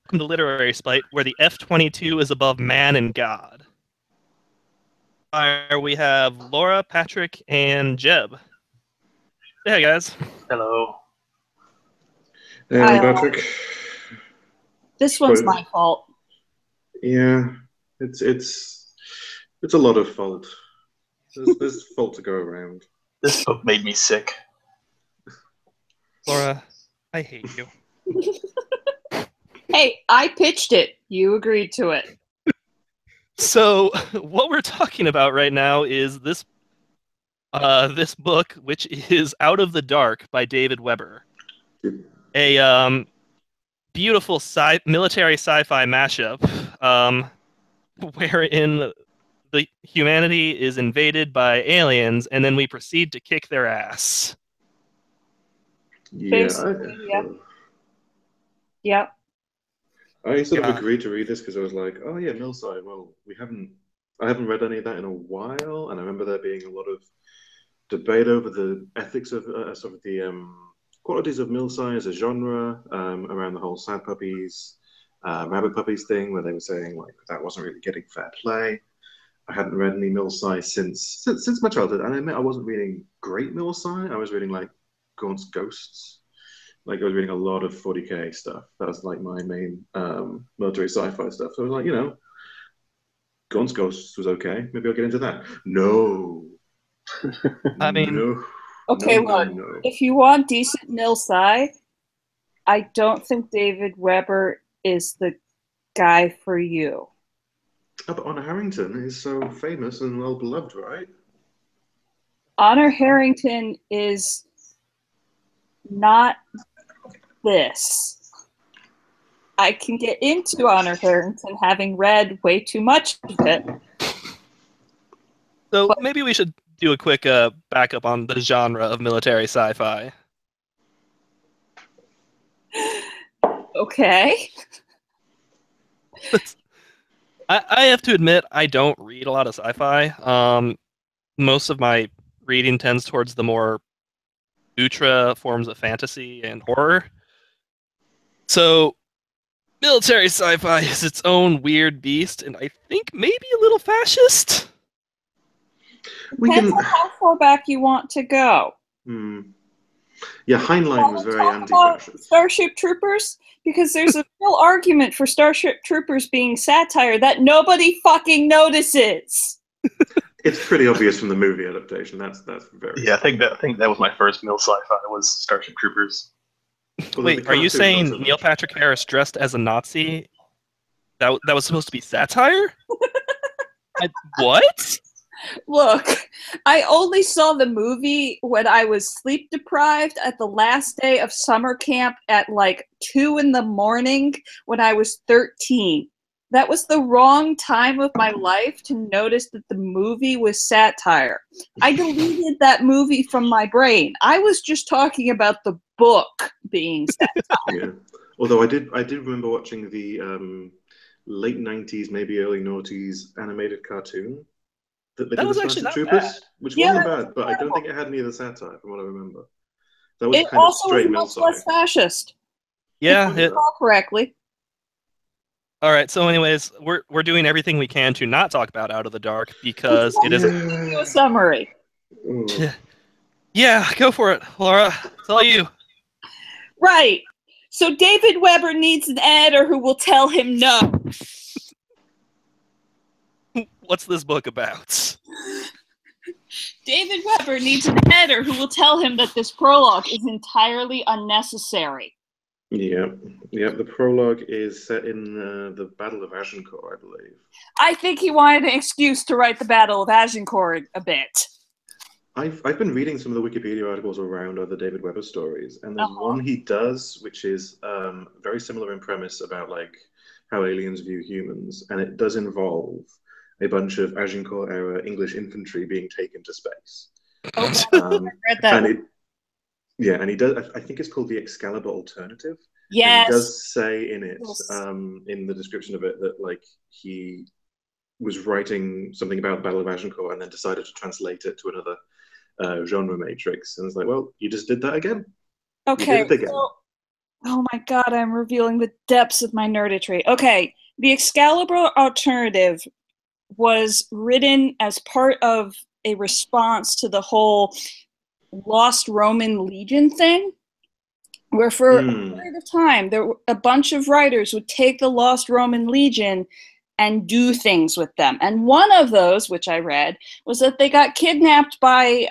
Welcome to Literary Spite, where the F-22 is above man and God. We have Laura, Patrick, and Jeb. Hey, guys. Hello. Hey, I, I'm Patrick. This one's my fault. Yeah, it's a lot of fault. There's fault to go around. This book made me sick. Laura, I hate you. Hey, I pitched it. You agreed to it. So, what we're talking about right now is this book, which is Out of the Dark by David Weber. A beautiful military sci-fi mashup, wherein the humanity is invaded by aliens, and then we proceed to kick their ass. Yeah. Yep. I sort of agreed to read this because I was like, oh yeah, Millside. Well, I haven't read any of that in a while, and I remember there being a lot of debate over the ethics of sort of the qualities of Millside as a genre, around the whole sad puppies, rabbit puppies thing, where they were saying like that wasn't really getting fair play. I hadn't read any Millside since my childhood, and I admit I wasn't reading great Millside. I was reading like Gaunt's Ghosts. Like I was reading a lot of 40k stuff. That was like my main military sci-fi stuff. So I was like, Gaunt's Ghosts was okay. Maybe I'll get into that. No. I mean, no. Okay, look. If you want decent Millside, I don't think David Weber is the guy for you. Oh, but Honor Harrington is so famous and well beloved, right? Honor Harrington is not this. I can get into Honor Harrington having read way too much of it. So maybe we should do a quick backup on the genre of military sci-fi. Okay. I have to admit, I don't read a lot of sci-fi. Most of my reading tends towards the more ultra forms of fantasy and horror. So, military sci-fi is its own weird beast, and I think maybe a little fascist. Depends on how far back you want to go. Yeah, Heinlein was very anti-fascist. Starship Troopers? Because there's a real argument for Starship Troopers being satire that nobody fucking notices. It's pretty obvious from the movie adaptation. That's very. Yeah, I think that was my first Mill sci-fi was Starship Troopers. Wait, are you saying Neil Patrick Harris dressed as a Nazi? That was supposed to be satire? What? Look, I only saw the movie when I was sleep deprived at the last day of summer camp at like 2 a.m. when I was 13. That was the wrong time of my life to notice that the movie was satire. I deleted that movie from my brain. I was just talking about the book being satire. Yeah. Although I did remember watching the late 90s, maybe early noughties animated cartoon that they did with Starship Troopers, which wasn't bad, but I don't think it had any of the satire from what I remember. That was it kind also of straight was much less fascist. Yeah, if I recall correctly. All right. So, anyways, we're doing everything we can to not talk about Out of the Dark because it is a summary. Yeah, go for it, Laura. It's all you. Right. So David Weber needs an editor who will tell him no. What's this book about? David Weber needs an editor who will tell him that this prologue is entirely unnecessary. Yeah. The prologue is set in the Battle of Agincourt, I believe. I think he wanted an excuse to write the Battle of Agincourt a bit. I've been reading some of the Wikipedia articles around other David Weber stories, and there's one he does which is very similar in premise about like how aliens view humans, and it does involve a bunch of Agincourt era English infantry being taken to space. I read that. And he does. I think it's called the Excalibur Alternative. Yes. And he does say in it, in the description of it, that like he was writing something about the Battle of Agincourt and then decided to translate it to another genre matrix. And it's like, well, you just did that again. Okay. Oh my god, I'm revealing the depths of my nerditry. Okay, the Excalibur alternative was written as part of a response to the whole Lost Roman Legion thing, where for a period of time, a bunch of writers would take the Lost Roman Legion and do things with them. And one of those, which I read, was that they got kidnapped by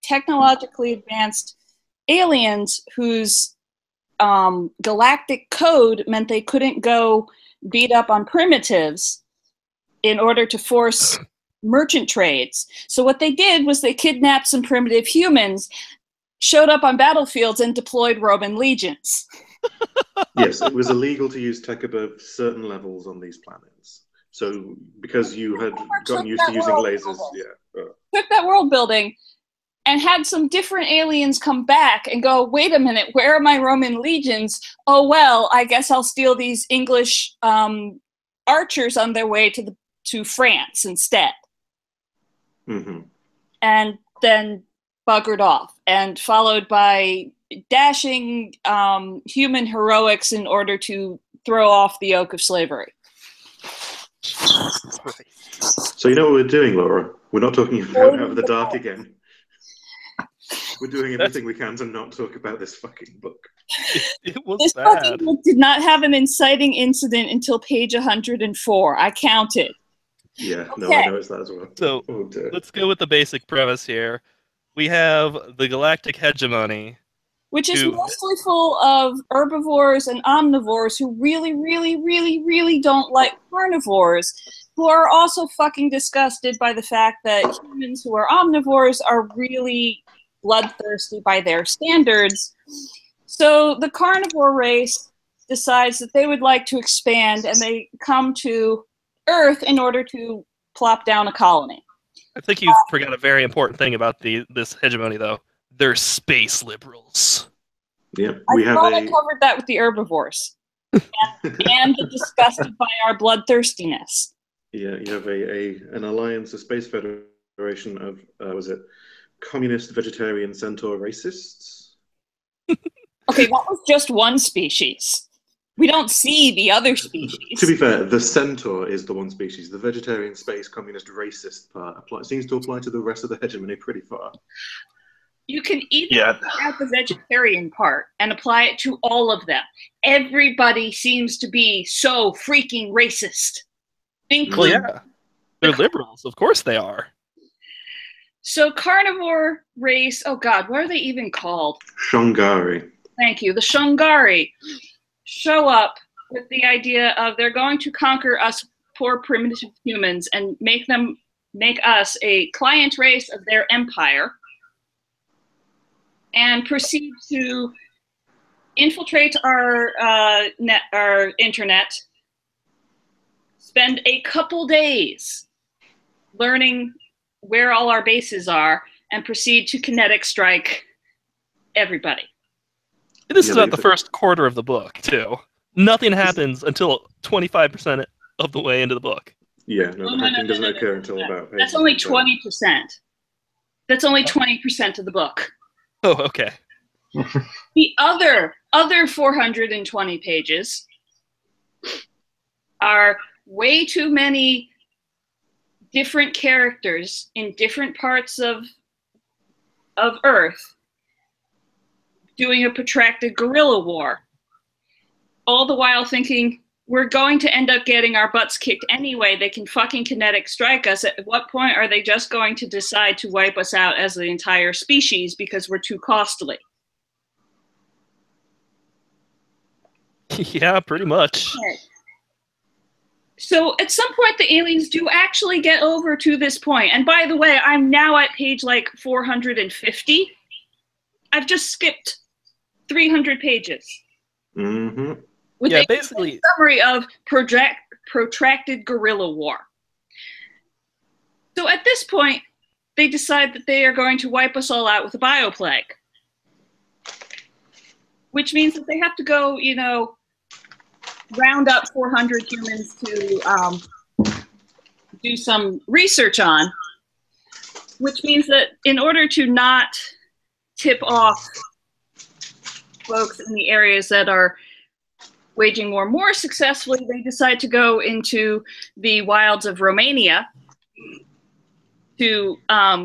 technologically advanced aliens whose galactic code meant they couldn't go beat up on primitives in order to force merchant trades. So what they did was they kidnapped some primitive humans, showed up on battlefields, and deployed Roman legions. Yes, it was illegal to use tech above certain levels on these planets. So because you had gotten used to using lasers, took that world building and had some different aliens come back and go, wait a minute, where are my Roman legions? Oh, well, I guess I'll steal these English archers on their way to France instead. Mm-hmm. And then buggered off, and followed by dashing human heroics in order to throw off the yoke of slavery. So you know what we're doing, Laura? We're not talking about Out of the Dark again. We're doing everything we can to not talk about this fucking book. It was this bad. fucking book did not have an inciting incident until page 104. I counted. Yeah, no, Okay. I noticed that as well. So let's go with the basic premise here. We have the galactic hegemony, which is mostly full of herbivores and omnivores who really, really, really, really don't like carnivores, who are also fucking disgusted by the fact that humans who are omnivores are really bloodthirsty by their standards. So the carnivore race decides that they would like to expand, and they come to Earth in order to plop down a colony. I think you forgot a very important thing about this hegemony, though. They're space liberals. Yeah, I covered that with the herbivores. and the disgusted by our bloodthirstiness. Yeah, you have an alliance, a space federation of, was it communist, vegetarian, centaur racists? Okay, that was just one species. We don't see the other species. To be fair, the centaur is the one species. The vegetarian, space, communist, racist part seems to apply to the rest of the hegemony pretty far. You can either add the vegetarian part and apply it to all of them. Everybody seems to be so freaking racist. Well, yeah. They're liberals. Of course they are. So carnivore race, oh god, what are they even called? Shungari. Thank you. The Shungari show up with the idea of they're going to conquer us poor primitive humans and make us a client race of their empire, and proceed to infiltrate our internet, spend a couple days learning where all our bases are, and proceed to kinetic strike everybody. This is about the first quarter of the book, too. Nothing happens until 25% of the way into the book. Yeah, no, the hacking doesn't occur until about... That's only 20%. That's only 20% of the book. Oh, okay. The other 420 pages are way too many different characters in different parts of Earth doing a protracted guerrilla war, all the while thinking, we're going to end up getting our butts kicked anyway. They can fucking kinetic strike us. At what point are they just going to decide to wipe us out as the entire species because we're too costly? Yeah, pretty much. Okay. So at some point, the aliens do actually get over to this point. And by the way, I'm now at page like 450. I've just skipped 300 pages. Mm-hmm. With basically a summary of protracted guerrilla war. So at this point, they decide that they are going to wipe us all out with a bioplague. Which means that they have to go, round up 400 humans to do some research on. Which means that in order to not tip off folks in the areas that are waging war more successfully, they decide to go into the wilds of Romania to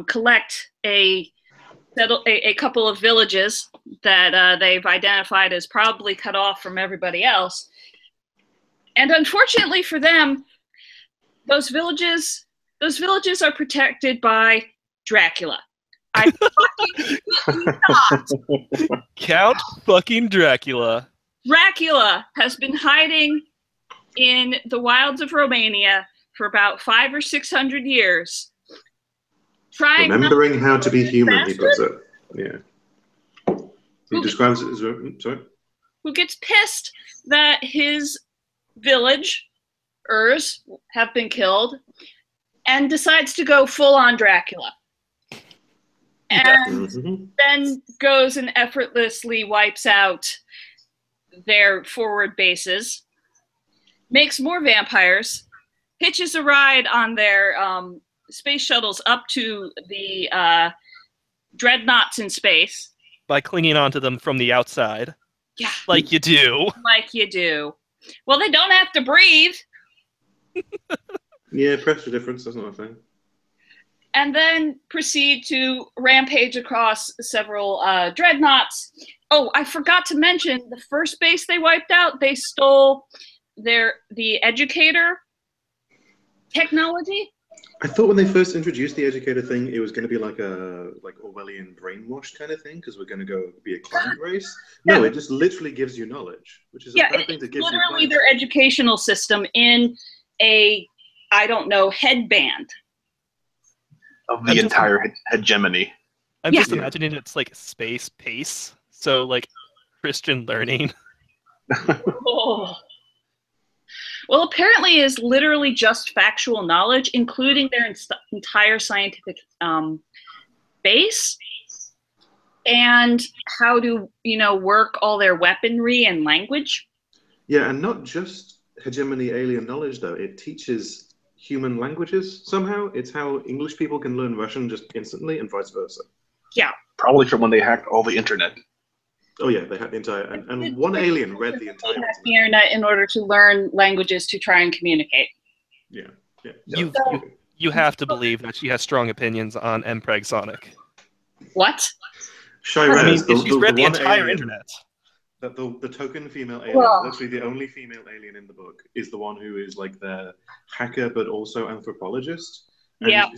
collect a couple of villages that they've identified as probably cut off from everybody else. And unfortunately for them, those villages are protected by Dracula. I fucking not. Count fucking Dracula. Dracula has been hiding in the wilds of Romania for about 500 or 600 years. Remembering how to be human, he puts it. Yeah. He describes it as... Sorry? Who gets pissed that his villagers have been killed and decides to go full on Dracula. And then goes and effortlessly wipes out their forward bases, makes more vampires, hitches a ride on their space shuttles up to the dreadnoughts in space. By clinging onto them from the outside. Yeah. Like you do. Like you do. Well, they don't have to breathe. Yeah, pressure difference, that's not a thing. And then proceed to rampage across several dreadnoughts. Oh, I forgot to mention, the first base they wiped out, they stole the educator technology. I thought when they first introduced the educator thing, it was going to be like a Orwellian brainwash kind of thing, because we're going to go be a client race. No, it just literally gives you knowledge, which is a bad thing to give you. Literally their educational system in a, I don't know, headband. Of the entire hegemony. I'm just imagining it's like space pace. So like Christian learning. Oh. Well, apparently is literally just factual knowledge, including their entire scientific base and how to, work all their weaponry and language. Yeah, and not just hegemony alien knowledge, though. It teaches human languages somehow. It's how English people can learn Russian just instantly and vice versa. Yeah. Probably from when they hacked all the internet. Oh yeah, they had the entire, and one alien read the entire internet in order to learn languages to try and communicate. Yeah. You have to believe that she has strong opinions on Mpreg Sonic. What? Shirez, she's read the entire internet. The token female alien, literally the only female alien in the book, is the one who is like the hacker but also anthropologist. And yeah.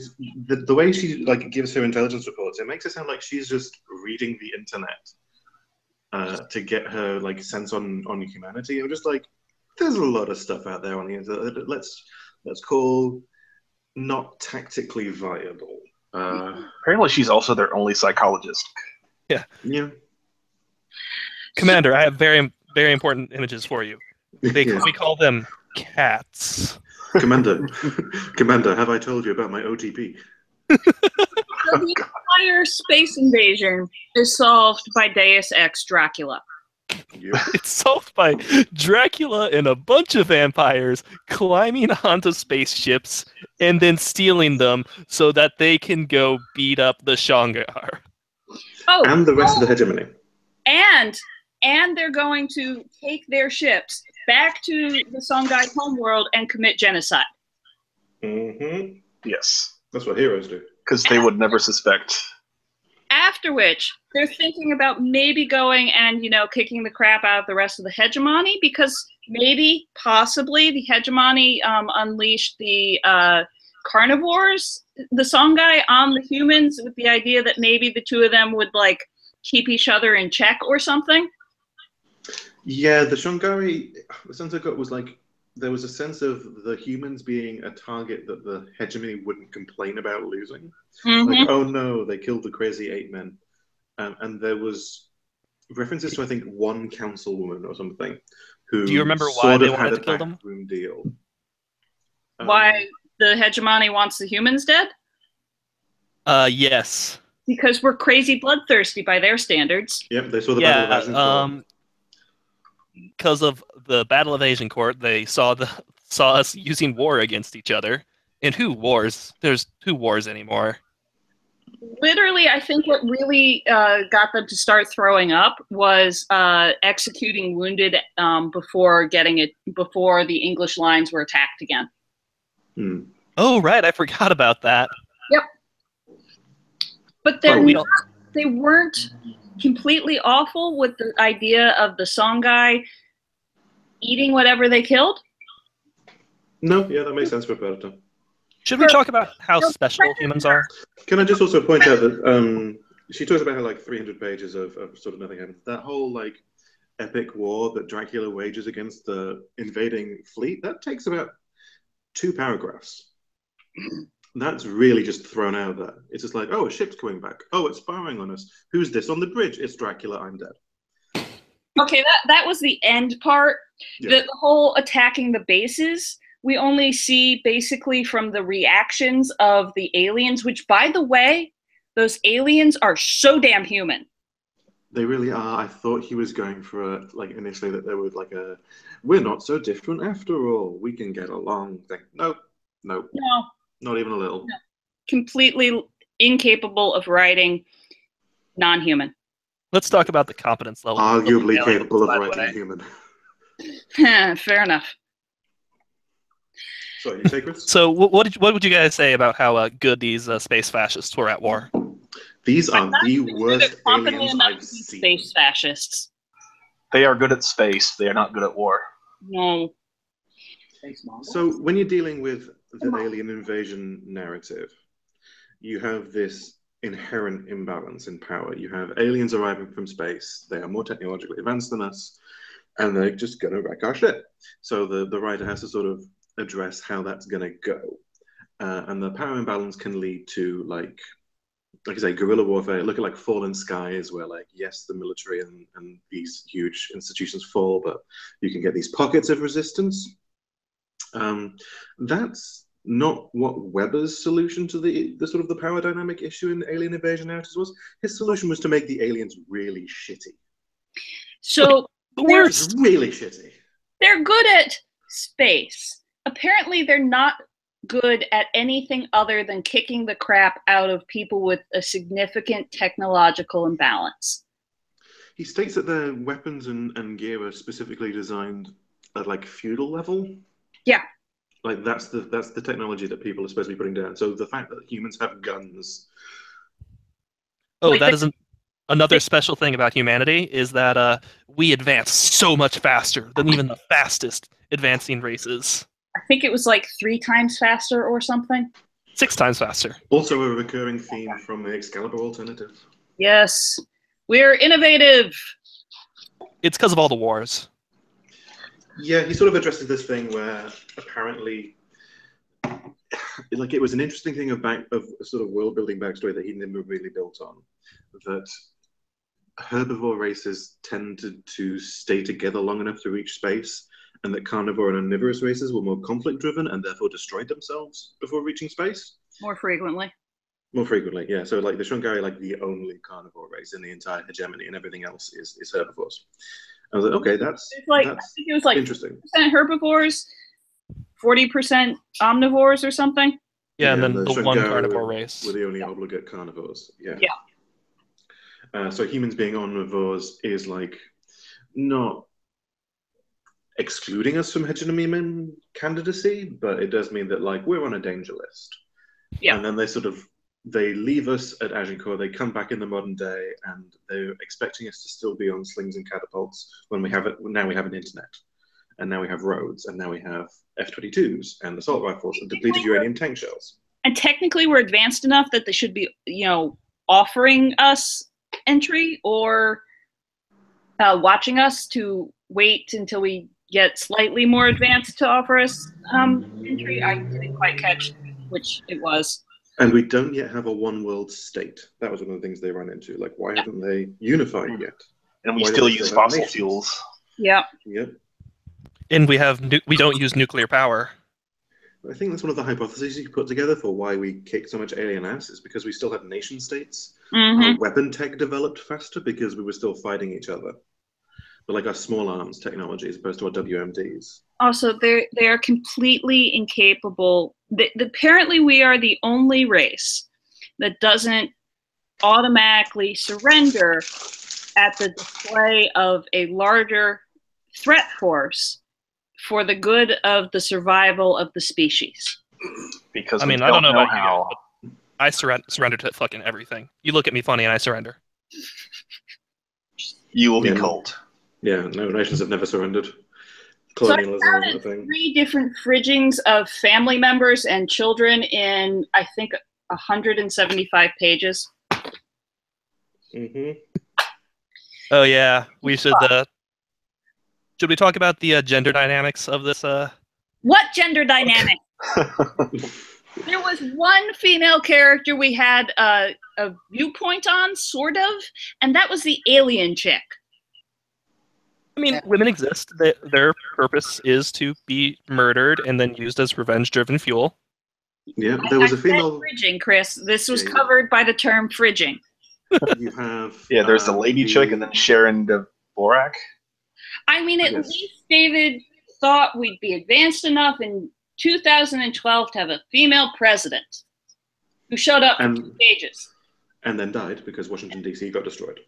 The way she gives her intelligence reports, it makes it sound like she's just reading the internet to get her sense on humanity. I'm just like, there's a lot of stuff out there on the internet. Let's call not tactically viable. Apparently, she's also their only psychologist. Yeah. Yeah. Commander, I have very, very important images for you. We call them cats. Commander, have I told you about my OTP? So the entire space invasion is solved by Deus Ex Dracula. Yep. It's solved by Dracula and a bunch of vampires climbing onto spaceships and then stealing them so that they can go beat up the Shangar. Oh, and the rest of the hegemony. And they're going to take their ships back to the Songhai homeworld and commit genocide. Mm-hmm. Yes. That's what heroes do. Because they would never suspect. After which, they're thinking about maybe going and, kicking the crap out of the rest of the hegemony, because possibly, the hegemony unleashed the carnivores, the Songhai, on the humans, with the idea that maybe the two of them would, keep each other in check or something. Yeah, the Shongari, the sense I got was there was a sense of the humans being a target that the hegemony wouldn't complain about losing. Mm-hmm. Oh no, they killed the crazy 8 men. And there was references to, I think, one councilwoman or something who Do you remember why they wanted to kill them? Deal. Why the hegemony wants the humans dead? Yes. Because we're crazy bloodthirsty by their standards. Yep, they saw the Battle of Agincourt. Because of the Battle of Agincourt, they saw us using war against each other. And who wars? There's who wars anymore? Literally, I think what really got them to start throwing up was executing wounded before the English lines were attacked again. Hmm. Oh, right. I forgot about that. Yep. But they weren't completely awful with the idea of the Songhai eating whatever they killed. No, yeah, that makes sense for a predator. Should we talk about how special humans are? Can I just also point out that she talks about how like 300 pages of sort of nothing happens. That whole like epic war that Dracula wages against the invading fleet, that takes about 2 paragraphs. That's really just thrown out there. It's just like, oh, a ship's coming back. Oh, it's firing on us. Who's this on the bridge? It's Dracula. I'm dead. Okay, that was the end part. Yeah. The whole attacking the bases, we only see basically from the reactions of the aliens, which, by the way, those aliens are so damn human. They really are. I thought he was going for like initially that there was like we're not so different after all. We can get along thing. Nope. No, Not even a little. No. Completely incapable of writing non-human. Let's talk about the competence level. Arguably capable of writing human. Fair enough. Sorry, you say, Chris? So what would you guys say about how good these space fascists were at war? These are the worst aliens I've seen. Space fascists. They are good at space. They are not good at war. No. So when you're dealing with the alien invasion narrative, you have this inherent imbalance in power. You have aliens arriving from space. They are more technologically advanced than us, and they're just going to wreck our ship. So the writer has to sort of address how that's going to go. And the power imbalance can lead to, like I say, guerrilla warfare. Look at like Fallen Skies, where like, yes, the military and these huge institutions fall, but you can get these pockets of resistance. That's not what Weber's solution to the sort of the power dynamic issue in Alien Invasion narratives was. His solution was to make the aliens really shitty. So The worst. Really shitty. They're good at space. Apparently, they're not good at anything other than kicking the crap out of people with a significant technological imbalance. He states that their weapons and gear are specifically designed at like feudal level. Yeah. Like that's the technology that people are supposed to be putting down. So the fact that humans have guns. Oh, Like that isn't another special thing about humanity is that we advance so much faster than even the fastest advancing races. I think it was like 3 times faster or something. 6 times faster. Also a recurring theme from the Excalibur alternative. Yes. We're innovative. It's because of all the wars. Yeah, he sort of addresses this thing where apparently, like, it was an interesting thing of sort of world building backstory that he never really built on. That herbivore races tended to stay together long enough to reach space, and that carnivore and omnivorous races were more conflict driven and therefore destroyed themselves before reaching space. More frequently. More frequently, yeah. So like the Shungari, like the only carnivore race in the entire hegemony, and everything else is herbivores. I was like, okay, that's I think it was like interesting. 50% herbivores, 40% omnivores or something. Yeah, and then the one Shungari carnivore race. were the only obligate carnivores. Yeah. Yeah. So humans being omnivores is like not excluding us from hegemony candidacy, but it does mean that like we're on a danger list. Yeah. And then they leave us at Agincourt, they come back in the modern day, and they're expecting us to still be on slings and catapults when we have it. Now we have an internet, and now we have roads, and now we have F-22s and assault rifles and depleted uranium tank shells. And technically we're advanced enough that they should be, offering us entry or watching us to wait until we get slightly more advanced to offer us entry. I didn't quite catch which it was. And we don't yet have a one world state. That was one of the things they ran into. Like, why haven't they unified yet? And we still use fossil fuels. Yeah. Yep. And we don't use nuclear power. I think that's one of the hypotheses you put together for why we kick so much alien ass is because we still have nation states. Mm-hmm. Our weapon tech developed faster because we were still fighting each other. But like our small arms technology as opposed to our WMDs. Also, they are completely incapable. Apparently, we are the only race that doesn't automatically surrender at the display of a larger threat force for the good of the survival of the species. Because I mean, I don't know about you guys, but I surrender to fucking everything. You look at me funny and I surrender. You will be Yeah. cold. Yeah, no, nations have never surrendered. So I Colonialism isn't a counted thing. 3 different fridgings of family members and children in, I think, 175 pages. Hmm. Oh yeah, we should. Should we talk about the gender dynamics of this? What gender dynamic? There was one female character we had a viewpoint on, sort of, and that was the alien chick. I mean, women exist. Their purpose is to be murdered and then used as revenge-driven fuel. Yeah, there was I a female. said fridging, Chris. This was Yeah. covered by the term fridging. You have. Yeah, there's the lady chick and then Sharon Dvorak. I mean, at Yes. least David thought we'd be advanced enough in 2012 to have a female president who showed up for 2 pages. And then died because Washington, D.C. got destroyed.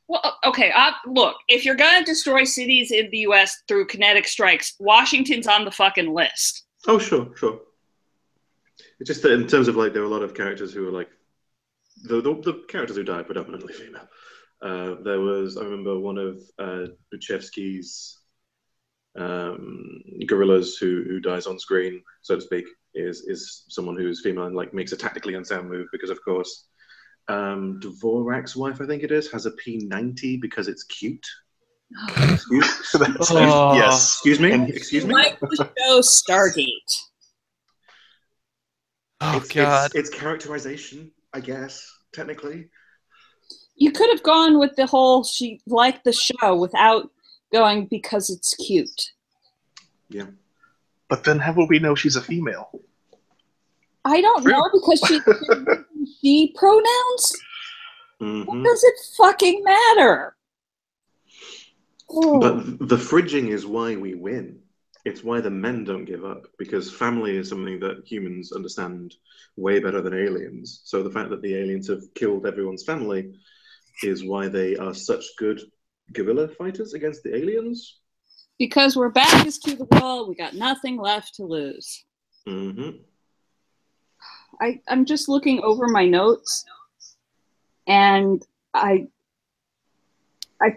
Well, okay, look, if you're going to destroy cities in the U.S. through kinetic strikes, Washington's on the fucking list. Oh, sure. It's just that in terms of, like, there were a lot of characters who were, like, the characters who died predominantly female. There was, I remember, one of Buchevsky's gorillas who dies on screen, so to speak, is someone who's female and, like, makes a tactically unsound move because, of course, Dvorak's wife, I think it is, has a P90 because it's cute. Excuse Yes. Excuse me? Excuse me? Like the show Stargate. Oh God! It's characterization, I guess, technically. You could have gone with the whole she liked the show without going because it's cute. Yeah. But then how will we know she's a female? I don't know because she pronouns. Mhm. What does it fucking matter? Oh. But the fridging is why we win. It's why the men don't give up, because family is something that humans understand way better than aliens. So the fact that the aliens have killed everyone's family is why they are such good guerrilla fighters against the aliens. Because we're backs to the wall, we got nothing left to lose. Mm-hmm. I'm just looking over my notes, and I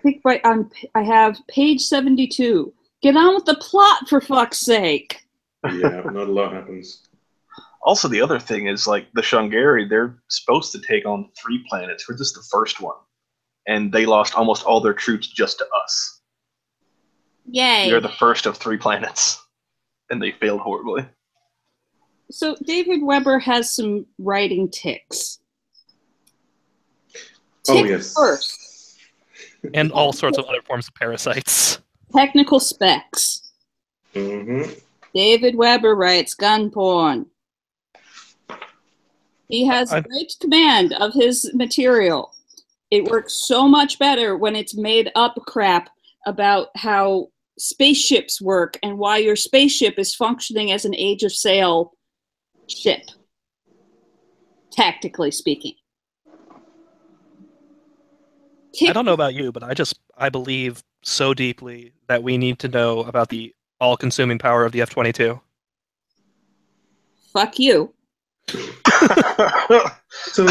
think I have page 72. Get on with the plot, for fuck's sake. Yeah, not a lot happens. Also, the other thing is, like, the Shungari, they're supposed to take on 3 planets. We're just the first one. And they lost almost all their troops just to us. Yay. We're the first of 3 planets. And they failed horribly. So David Weber has some writing ticks. Tick yes. first. And all sorts of other forms of parasites. Technical specs. Mm-hmm. David Weber writes gun porn. He has great command of his material. It works so much better when it's made up crap about how spaceships work and why your spaceship is functioning as an age of sail ship, tactically speaking. I don't know about you, but I believe so deeply that we need to know about the all-consuming power of the F-22. Fuck you. So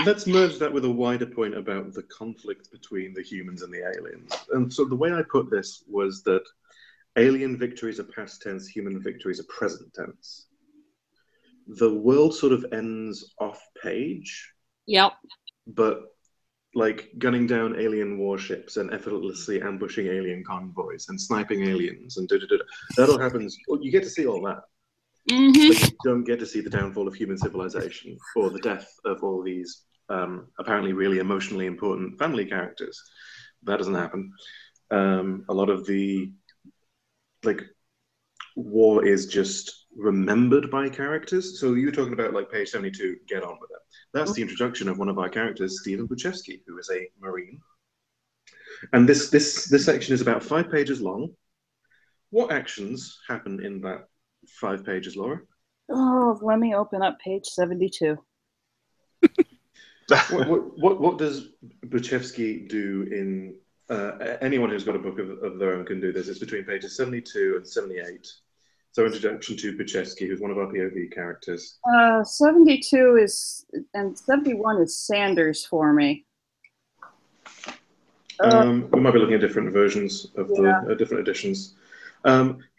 let's merge that with a wider point about the conflict between the humans and the aliens. And so the way I put this was that alien victories are past tense, human victories are present tense. The world sort of ends off page. Yep. But like gunning down alien warships and effortlessly ambushing alien convoys and sniping aliens and that all happens. You get to see all that. Mm-hmm. But you don't get to see the downfall of human civilization or the death of all these apparently really emotionally important family characters. That doesn't happen. A lot of the war is just remembered by characters. So you were talking about like page 72, get on with it. That's the introduction of one of our characters, Stephen Buchevsky, who is a Marine. And this section is about 5 pages long. What actions happen in that 5 pages, Laura? Oh, let me open up page 72. What does Buchevsky do in... anyone who's got a book of their own can do this. It's between pages 72 and 78. So introduction to Buchevsky, who's one of our POV characters. 72 is... and 71 is Sanders for me. We might be looking at different versions of the different editions.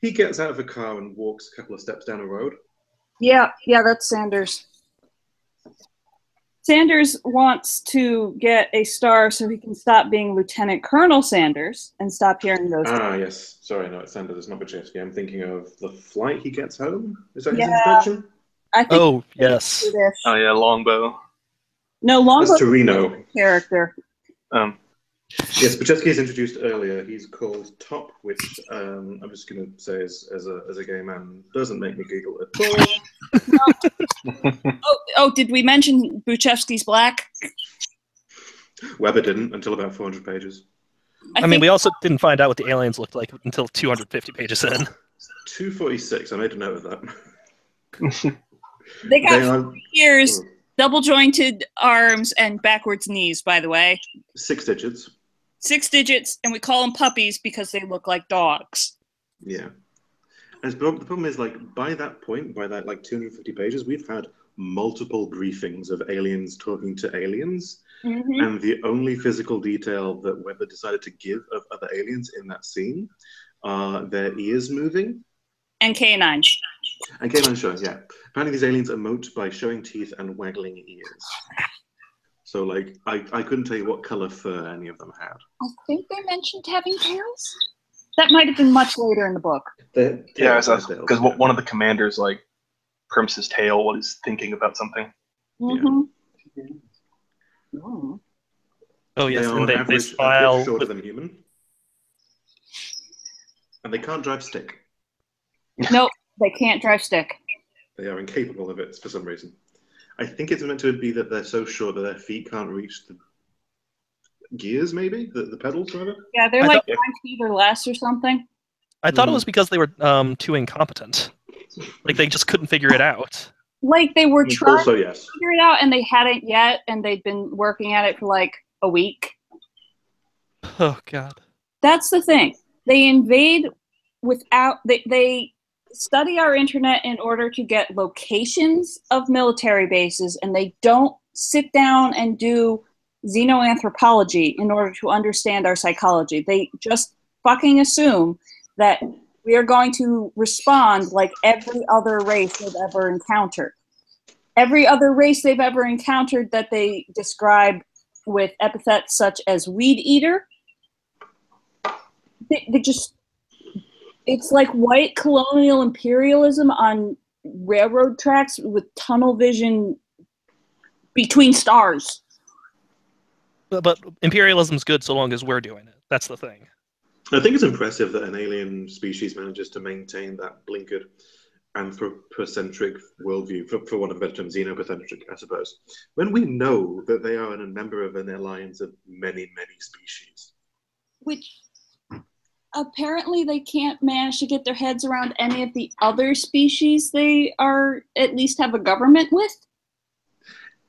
He gets out of a car and walks a couple of steps down a road. Yeah, that's Sanders. Sanders wants to get a star so he can stop being Lieutenant Colonel Sanders and stop hearing those. Yes. Sorry, no, it's Sanders. It's not Buchevsky. I'm thinking of the flight he gets home. Is that his introduction? I think yes. Oh yeah, Longbow. No, Longbow. That's Torino. Character. Yes, Buchevsky is introduced earlier. He's called Top, which I'm just going to say as a gay man doesn't make me giggle at all. Did we mention Buchevsky's black? Weber didn't until about 400 pages. I mean, we also didn't find out what the aliens looked like until 250 pages in. 246. I made a note of that. They got ears, double jointed arms, and backwards knees. By the way, 6 digits. 6 digits, and we call them puppies because they look like dogs. Yeah. And the problem is, like, by that point, by that, like, 250 pages, we've had multiple briefings of aliens talking to aliens. Mm-hmm. And the only physical detail that Weber decided to give of other aliens in that scene are their ears moving. And canines. And canines showing, yeah. Apparently these aliens emote by showing teeth and waggling ears. So, like, I couldn't tell you what color fur any of them had. I think they mentioned having tails. That might have been much later in the book. Because one of the commanders, like, perms his tail while he's thinking about something. Mm-hmm. Yeah. Oh, yes, they and are they smile. Shorter than human. And they can't drive stick. Nope, they can't drive stick. They are incapable of it for some reason. I think it's meant to be that they're so short that their feet can't reach the gears, maybe? The pedals, rather? Yeah, they're like 9 feet or less or something. I thought it was because they were too incompetent. Like, they just couldn't figure it out. Like, they were trying also, to figure it out, and they hadn't yet, and they'd been working at it for, like, a week. Oh, God. That's the thing. They invade without... They study our internet in order to get locations of military bases, and they don't sit down and do xenoanthropology in order to understand our psychology. They just fucking assume that we are going to respond like every other race they've ever encountered. Every other race they've ever encountered that they describe with epithets such as weed eater, they just... It's like white colonial imperialism on railroad tracks with tunnel vision between stars. But imperialism's good so long as we're doing it. That's the thing. I think it's impressive that an alien species manages to maintain that blinkered anthropocentric worldview, for want of a better term, xenopacentric, I suppose, when we know that they are a member of an alliance of many, many species. Which... apparently they can't manage to get their heads around any of the other species they are at least have a government with.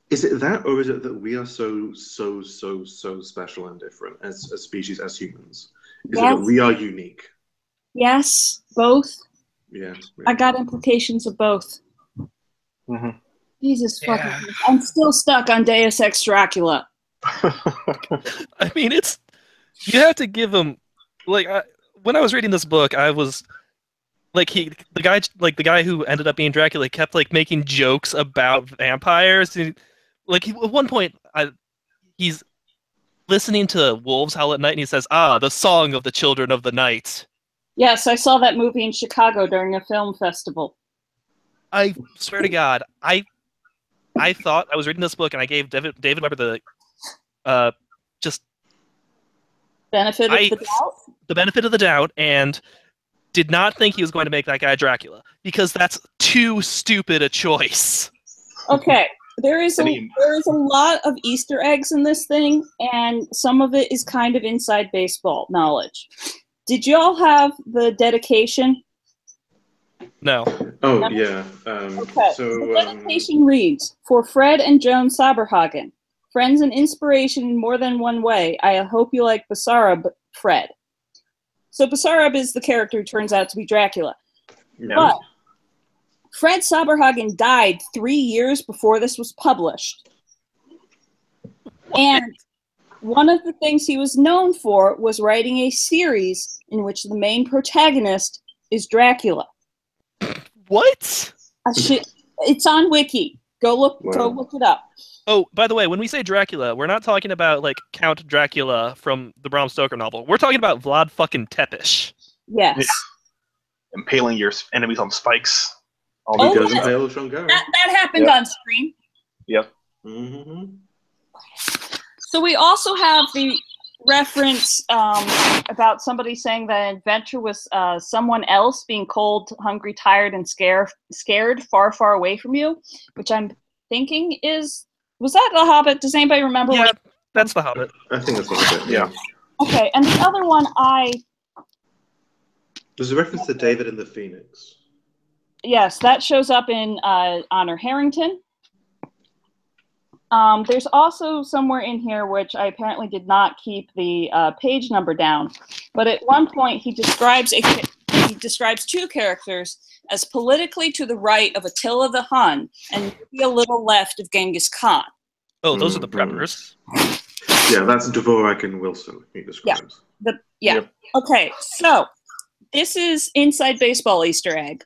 Is it that, or is it that we are so special and different as a species, as humans? Is it that we are unique? Yes, both. Yeah. I got implications of both. Mm-hmm. Jesus fucking Christ. I'm still stuck on Deus Ex Dracula. I mean, you have to give him... Like, when I was reading this book, I was like, the guy who ended up being Dracula kept like making jokes about vampires. And, like, at one point, he's listening to wolves howl at night, and he says, the song of the children of the night. Yes, I saw that movie in Chicago during a film festival. I swear to God, I thought I was reading this book, and I gave David Weber the benefit of the doubt? The benefit of the doubt, and did not think he was going to make that guy Dracula, because that's too stupid a choice. Okay, there is a lot of Easter eggs in this thing, and some of it is kind of inside baseball knowledge. Did y'all have the dedication? No. Oh, no? Yeah. Okay, so, the dedication reads, "For Fred and Joan Saberhagen, Friends and inspiration in more than one way. I hope you like Basarab, Fred. So Basarab is the character who turns out to be Dracula. Yeah. But Fred Saberhagen died 3 years before this was published. And one of the things he was known for was writing a series in which the main protagonist is Dracula. What? It's on Wiki. Go look it up. Oh, by the way, when we say Dracula, we're not talking about like Count Dracula from the Bram Stoker novel. We're talking about Vlad fucking Tepes. Yes. Impaling your enemies on spikes. He does impale Shangari. That happened on screen. Yep. Mm-hmm. So we also have the reference about somebody saying that adventure was someone else being cold, hungry, tired, and scared far, far away from you, which I'm thinking was that The Hobbit? Does anybody remember? Yeah, that's The Hobbit. I think that's The Hobbit. Yeah. Okay, and the other one There's a reference to David and the Phoenix. Yes, that shows up in Honor Harrington. There's also somewhere in here, which I apparently did not keep the page number down, but at one point he describes two characters as politically to the right of Attila the Hun and maybe a little left of Genghis Khan. Oh, those are the Predators. Yeah, that's Dvorak and Wilson, he describes. Yep. Okay, so this is inside baseball Easter egg.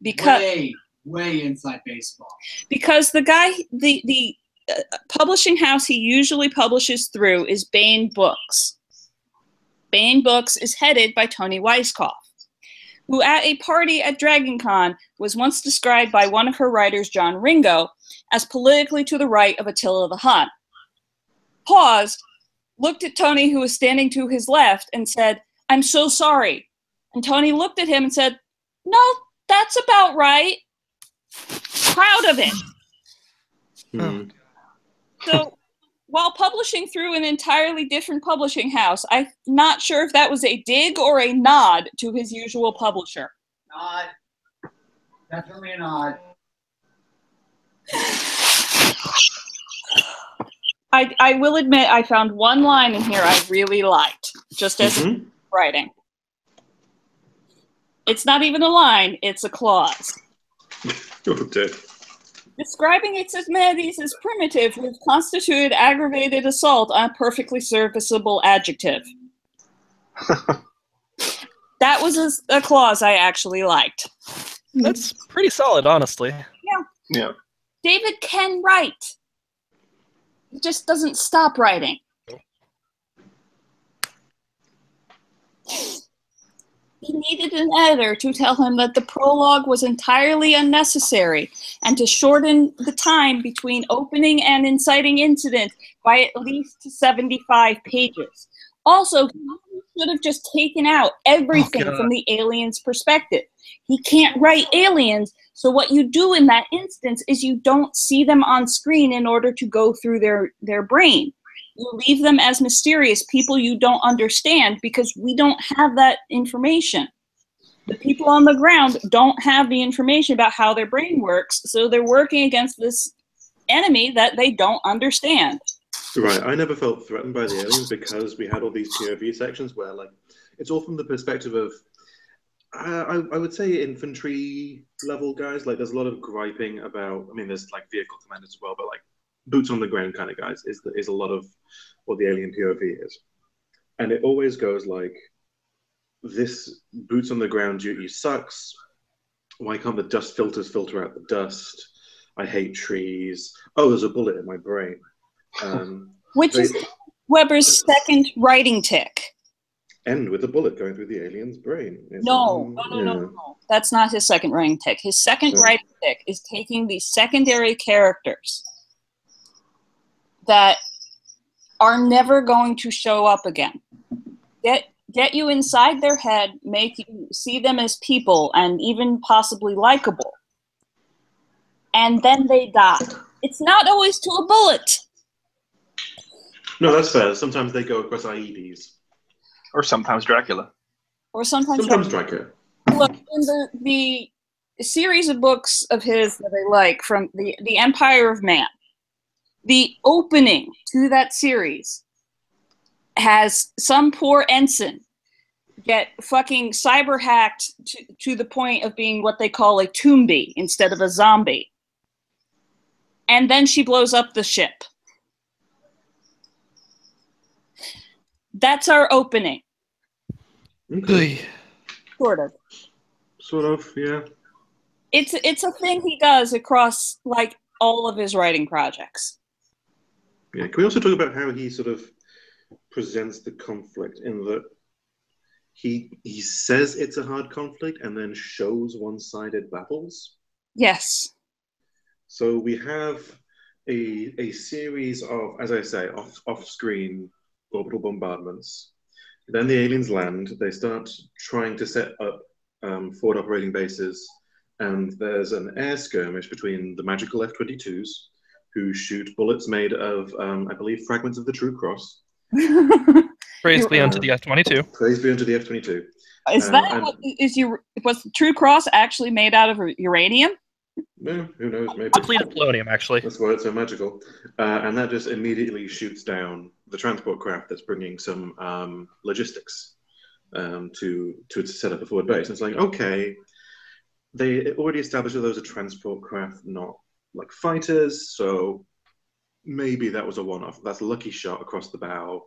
Because way inside baseball. Because the guy, the publishing house he usually publishes through is Baen Books. Baen Books is headed by Tony Weisskopf, who at a party at DragonCon was once described by one of her writers, John Ringo, as politically to the right of Attila the Hun. Paused, looked at Tony, who was standing to his left, and said, "I'm so sorry." And Tony looked at him and said, "No, that's about right." Proud of it. Mm. So, while publishing through an entirely different publishing house, I'm not sure if that was a dig or a nod to his usual publisher. Nod. Definitely a nod. I will admit I found one line in here I really liked, just as writing. It's not even a line, it's a clause. Oh, dear. Describing Iximades as primitive would constitute aggravated assault on a perfectly serviceable adjective. That was a clause I actually liked. That's pretty solid, honestly. Yeah. David can write. He just doesn't stop writing. He needed an editor to tell him that the prologue was entirely unnecessary and to shorten the time between opening and inciting incident by at least 75 pages. Also, he should have just taken out everything from the alien's perspective. He can't write aliens, so what you do in that instance is you don't see them on screen in order to go through their brain. You leave them as mysterious people you don't understand because we don't have that information. The people on the ground don't have the information about how their brain works, so they're working against this enemy that they don't understand. Right, I never felt threatened by the aliens because we had all these POV sections where, like, it's all from the perspective of, I would say, infantry level guys. Like, there's a lot of griping about, I mean, there's like vehicle commanders as well, but like boots on the ground kind of guys is a lot of what the alien POV is. And it always goes like, this boots on the ground duty sucks. Why can't the dust filters filter out the dust? I hate trees. Oh, there's a bullet in my brain. Which is Weber's second writing tick. End with a bullet going through the alien's brain. No. That's not his second writing tick. His second writing tick is taking these secondary characters that are never going to show up again. Get you inside their head, make you see them as people and even possibly likable. And then they die. It's not always to a bullet. No, that's fair. Sometimes they go across IEDs. Or sometimes Dracula. Or sometimes Dracula. Look, in the series of books of his that I like, from the Empire of Man, The opening to that series has some poor ensign get fucking cyber hacked to the point of being what they call a Toombi instead of a zombie. And then she blows up the ship. That's our opening. Okay. Sort of. Sort of, yeah. It's a thing he does across like all of his writing projects. Yeah. Can we also talk about how he sort of presents the conflict in that he says it's a hard conflict and then shows one-sided battles? Yes. So we have a series of, as I say, off-screen orbital bombardments. Then the aliens land. They start trying to set up forward operating bases, and there's an air skirmish between the magical F-22s, who shoot bullets made of, I believe, fragments of the True Cross. Praise be unto the F-22. Praise be unto the F-22. Was the True Cross actually made out of uranium? No, who knows? Maybe. Depleted polonium, actually. That's why it's so magical. And that just immediately shoots down the transport craft that's bringing some logistics to set up a forward base. And it's like, okay, they already established that those are transport craft, not like fighters, so maybe that was a one-off. That's a lucky shot across the bow,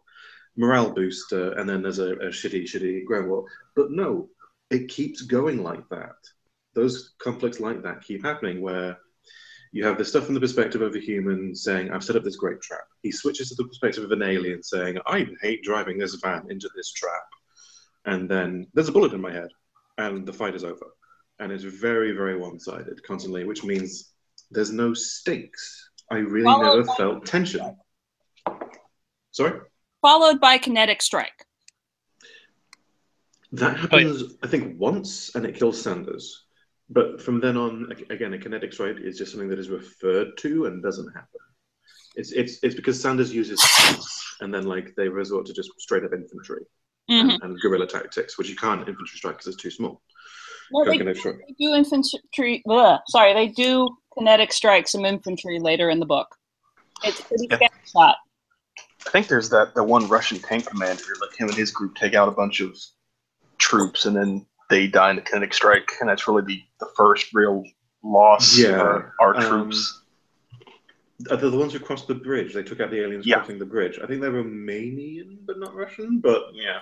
morale booster, and then there's a shitty ground war. But no, it keeps going like that. Those conflicts like that keep happening, where you have the stuff from the perspective of a human saying, I've set up this great trap. He switches to the perspective of an alien saying, I hate driving this van into this trap. And then there's a bullet in my head, and the fight is over. And it's very, very one-sided constantly, which means there's no stakes. I really never felt tension. Sorry? Followed by kinetic strike. That happens, I think, once, and it kills Sanders. But from then on, again, a kinetic strike is just something that is referred to and doesn't happen. It's because Sanders uses tanks, and then like they resort to just straight up infantry and guerrilla tactics, which you can't infantry strike because it's too small. No, they do infantry. They do kinetic strike some infantry later in the book. It's pretty shot. I think there's that one Russian tank commander, like him and his group take out a bunch of troops, and then they die in the kinetic strike, and that's really the first real loss for our troops. Are they the ones who crossed the bridge? They took out the aliens crossing the bridge. I think they're Romanian, but not Russian. But yeah,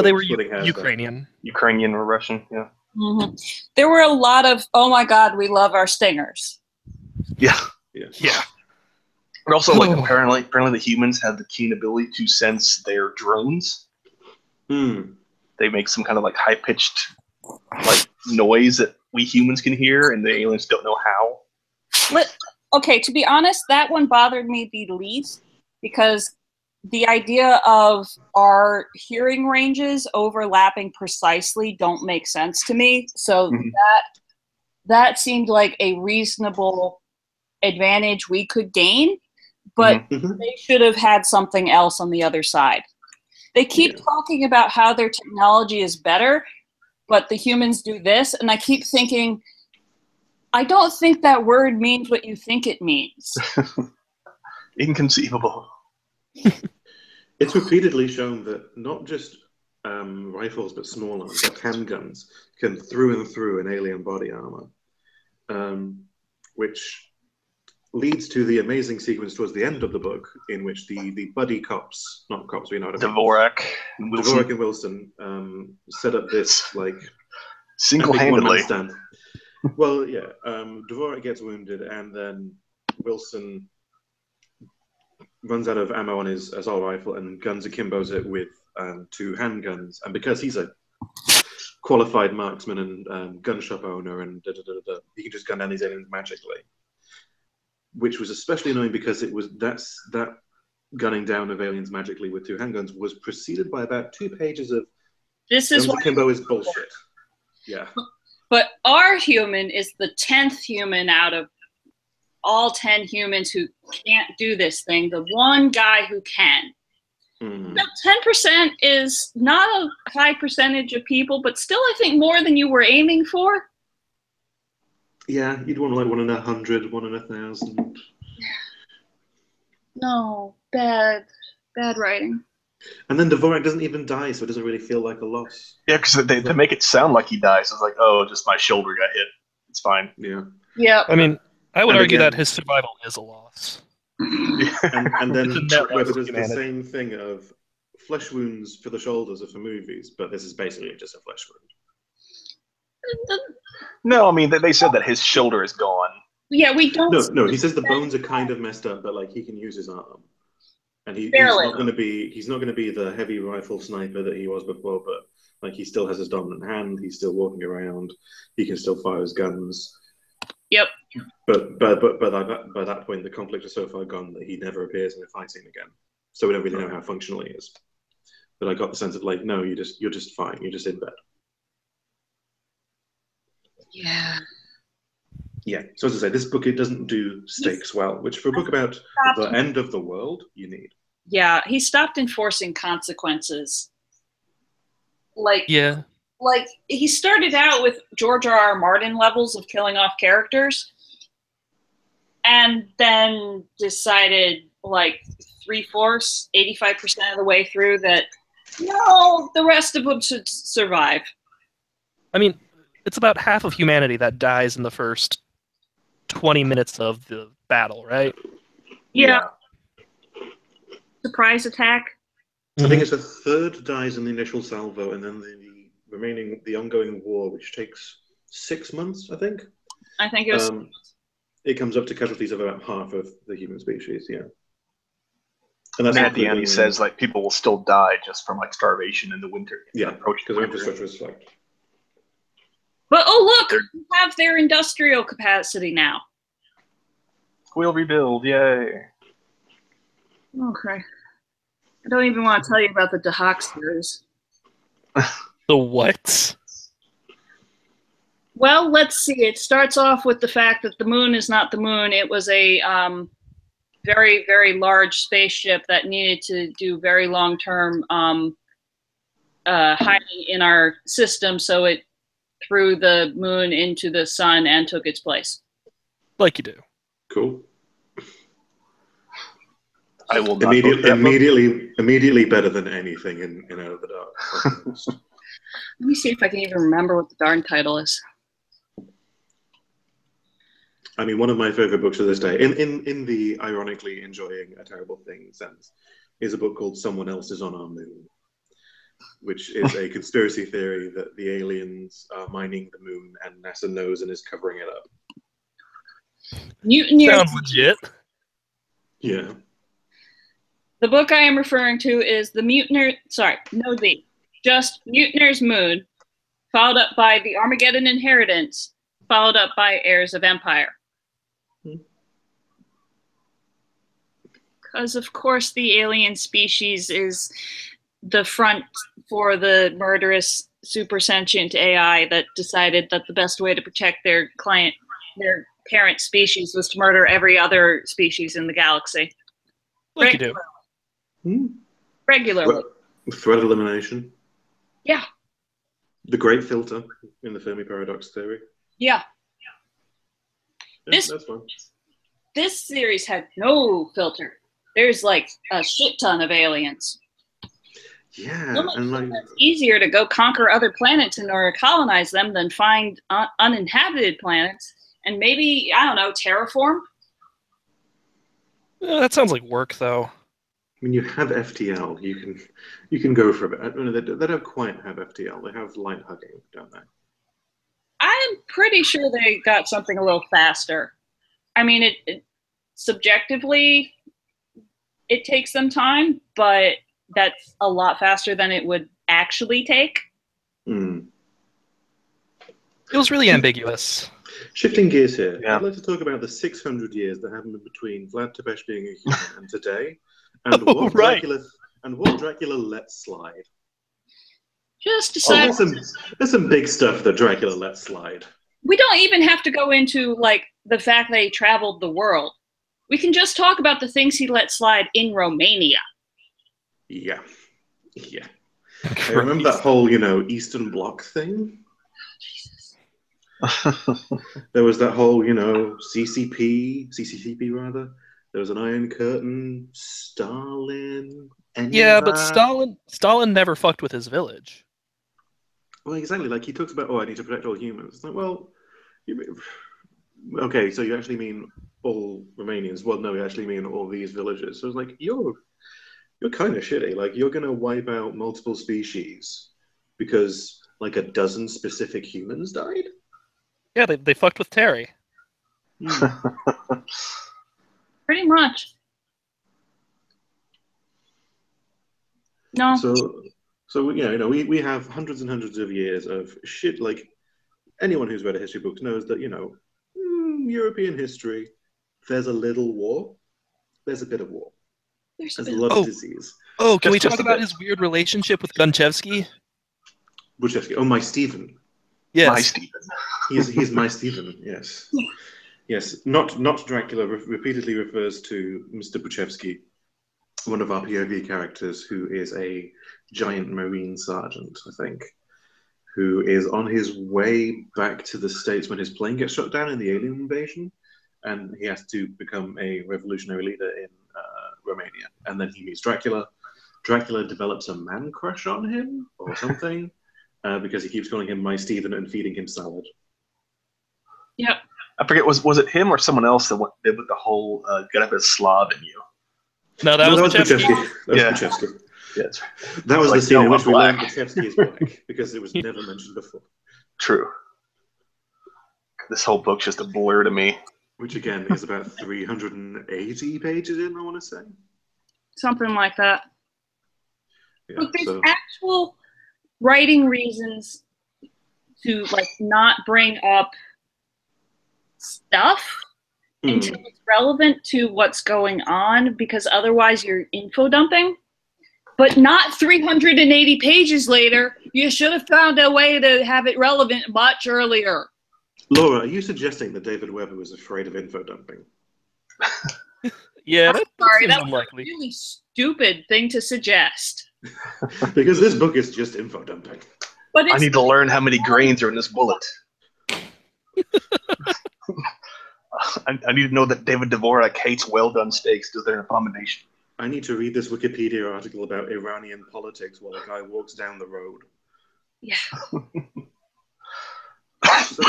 they were Ukrainian. Ukrainian or Russian, yeah. Mm-hmm. There were a lot of, oh my God, we love our stingers. Yeah. But also, like, apparently the humans have the keen ability to sense their drones. They make some kind of like high-pitched like noise that we humans can hear, and the aliens don't know how. Okay, to be honest, that one bothered me the least, because the idea of our hearing ranges overlapping precisely don't make sense to me. So that seemed like a reasonable advantage we could gain, but they should have had something else on the other side. They keep talking about how their technology is better, but the humans do this, and I keep thinking, I don't think that word means what you think it means. Inconceivable. It's repeatedly shown that not just rifles, but small arms, like handguns, can through and through an alien body armor, which leads to the amazing sequence towards the end of the book in which the buddy cops, not cops, we know what I mean. Dvorak and Wilson set up this like single-handedly. Well, yeah, Dvorak gets wounded, and then Wilson runs out of ammo on his assault rifle and guns akimbos it with 2 handguns. And because he's a qualified marksman and gun shop owner and he can just gun down these aliens magically. Which was especially annoying because that gunning down of aliens magically with 2 handguns was preceded by about 2 pages of this is guns akimbo is bullshit. Yeah. But our human is the 10th human out of all 10 humans who can't do this thing, the one guy who can. Now, 10% is not a high percentage of people, but still I think more than you were aiming for. Yeah, you'd want like 1 in 100, 1 in 1,000. No, bad writing. And then Dvorak doesn't even die, so it doesn't really feel like a loss. Yeah, because they make it sound like he dies. It's like, oh, just my shoulder got hit. It's fine. Yeah. Yeah. I mean, I would And argue again- that his survival is a loss. And then It's a net whether loss there's of the humanity. same thing of flesh wounds for the shoulders are for movies, but this is basically just a flesh wound. No, I mean, they said that his shoulder is gone. Yeah, we don't. No, he says the bones are kind of messed up, but like he can use his arm. And he's Barely. not going to be the heavy rifle sniper that he was before, but like he still has his dominant hand. He's still walking around. He can still fire his guns. Yep. But by that point, the conflict is so far gone that he never appears in a fight scene again. So we don't really know how functional he is. But I got the sense of like, no, you're just fine. You're just in bed. Yeah. Yeah. So as I say, this book, it doesn't do stakes well, which for a book about the end of the world, you need. Yeah, he stopped enforcing consequences. Like he started out with George R.R. Martin levels of killing off characters, and then decided like 3/4, 85% of the way through that no, the rest of them should survive. I mean, it's about half of humanity that dies in the first 20 minutes of the battle, right? Yeah. Surprise attack. I think it's a third dies in the initial salvo, and then the ongoing war, which takes 6 months, I think. I think it was. It comes up to casualties of about half of the human species. Yeah. And that's at the end, he says like people will still die just from like starvation in the winter. Yeah, because their infrastructure is fucked. But oh look, we have their industrial capacity now. We'll rebuild, yay! Okay. I don't even want to tell you about the Dahocksters. The what? Well, let's see. It starts off with the fact that the moon is not the moon. It was a very, very large spaceship that needed to do very long-term hiding in our system, so it threw the moon into the sun and took its place. Like you do. Cool. I will not immediately better than anything in Out of the Dark. Let me see if I can even remember what the darn title is. I mean, one of my favorite books of this day, in the ironically enjoying a terrible thing sense, is a book called Someone Else is on Our Moon, which is a conspiracy theory that the aliens are mining the moon and NASA knows and is covering it up. Sounds legit. Yeah. The book I am referring to is just Mutineer's Moon, followed up by The Armageddon Inheritance, followed up by Heirs of Empire. Because, of course, the alien species is the front for the murderous super sentient AI that decided that the best way to protect their parent species was to murder every other species in the galaxy. Like you do. Regularly. Threat elimination. Yeah. The Great Filter in the Fermi Paradox theory. Yeah. That's fun. This series had no filter. There's like a shit ton of aliens. Yeah, and like it's easier to go conquer other planets in order to colonize them than find uninhabited planets and maybe, I don't know, terraform. That sounds like work, though. I mean, you have FTL. You can go for a bit. I mean, they don't quite have FTL. They have light hugging, don't they? I'm pretty sure they got something a little faster. I mean, it subjectively, it takes some time, but that's a lot faster than it would actually take. Mm. It was really ambiguous. Shifting gears here, Yeah. I'd like to talk about the 600 years that happened between Vlad Tepes being a human and today, and what Dracula let slide. Just decide. There's some big stuff that Dracula let slide. We don't even have to go into like the fact that he traveled the world. We can just talk about the things he let slide in Romania. Yeah. I remember that whole, Eastern Bloc thing. There was that whole, CCP rather, There was an Iron Curtain, Stalin. Yeah, but Enver. Stalin never fucked with his village. Well, exactly. Like he talks about, I need to protect all humans. It's like, well, okay, so you actually mean all Romanians? Well, no, you actually mean all these villages. So it's like you're kind of shitty. Like you're gonna wipe out multiple species because like a dozen specific humans died. Yeah, they fucked with Terry. Pretty much. No. So we have hundreds and hundreds of years of shit. Like anyone who's read a history book knows that European history, there's a little war, there's a bit of war, there's a lot of disease. Oh, can we talk about his weird relationship with Gunchevsky? Buchevsky. Oh, my Stephen. Yes. My Stephen. He's my Stephen. Yes. Yes. Not Dracula. Repeatedly refers to Mr. Buchevsky, one of our POV characters, who is a giant Marine sergeant, I think, who is on his way back to the States when his plane gets shot down in the alien invasion, and he has to become a revolutionary leader in Romania. And then he meets Dracula. Dracula develops a man crush on him or something because he keeps calling him my Stephen and feeding him salad. Yep. I forget, was it him or someone else that did with the whole get up as Slav in you? No, that was Buchevsky. That was Buchevsky. Yes. That was the scene in which we learned Buchevsky is black because it was never mentioned before. True. This whole book's just a blur to me. Which again is about 380 pages in, I want to say. Something like that. Yeah, But there's actual writing reasons to like not bring up stuff until it's relevant to what's going on, because otherwise you're info dumping. But not 380 pages later. You should have found a way to have it relevant much earlier. Laura, are you suggesting that David Weber was afraid of info dumping? Yeah, I'm sorry, that was unlikely. a really stupid thing to suggest. Because this book is just info dumping. But I need to learn how many grains are in this bullet. I need to know that David Dvorak hates well-done steaks because they're an abomination. I need to read this Wikipedia article about Iranian politics while a guy walks down the road. Yeah. So,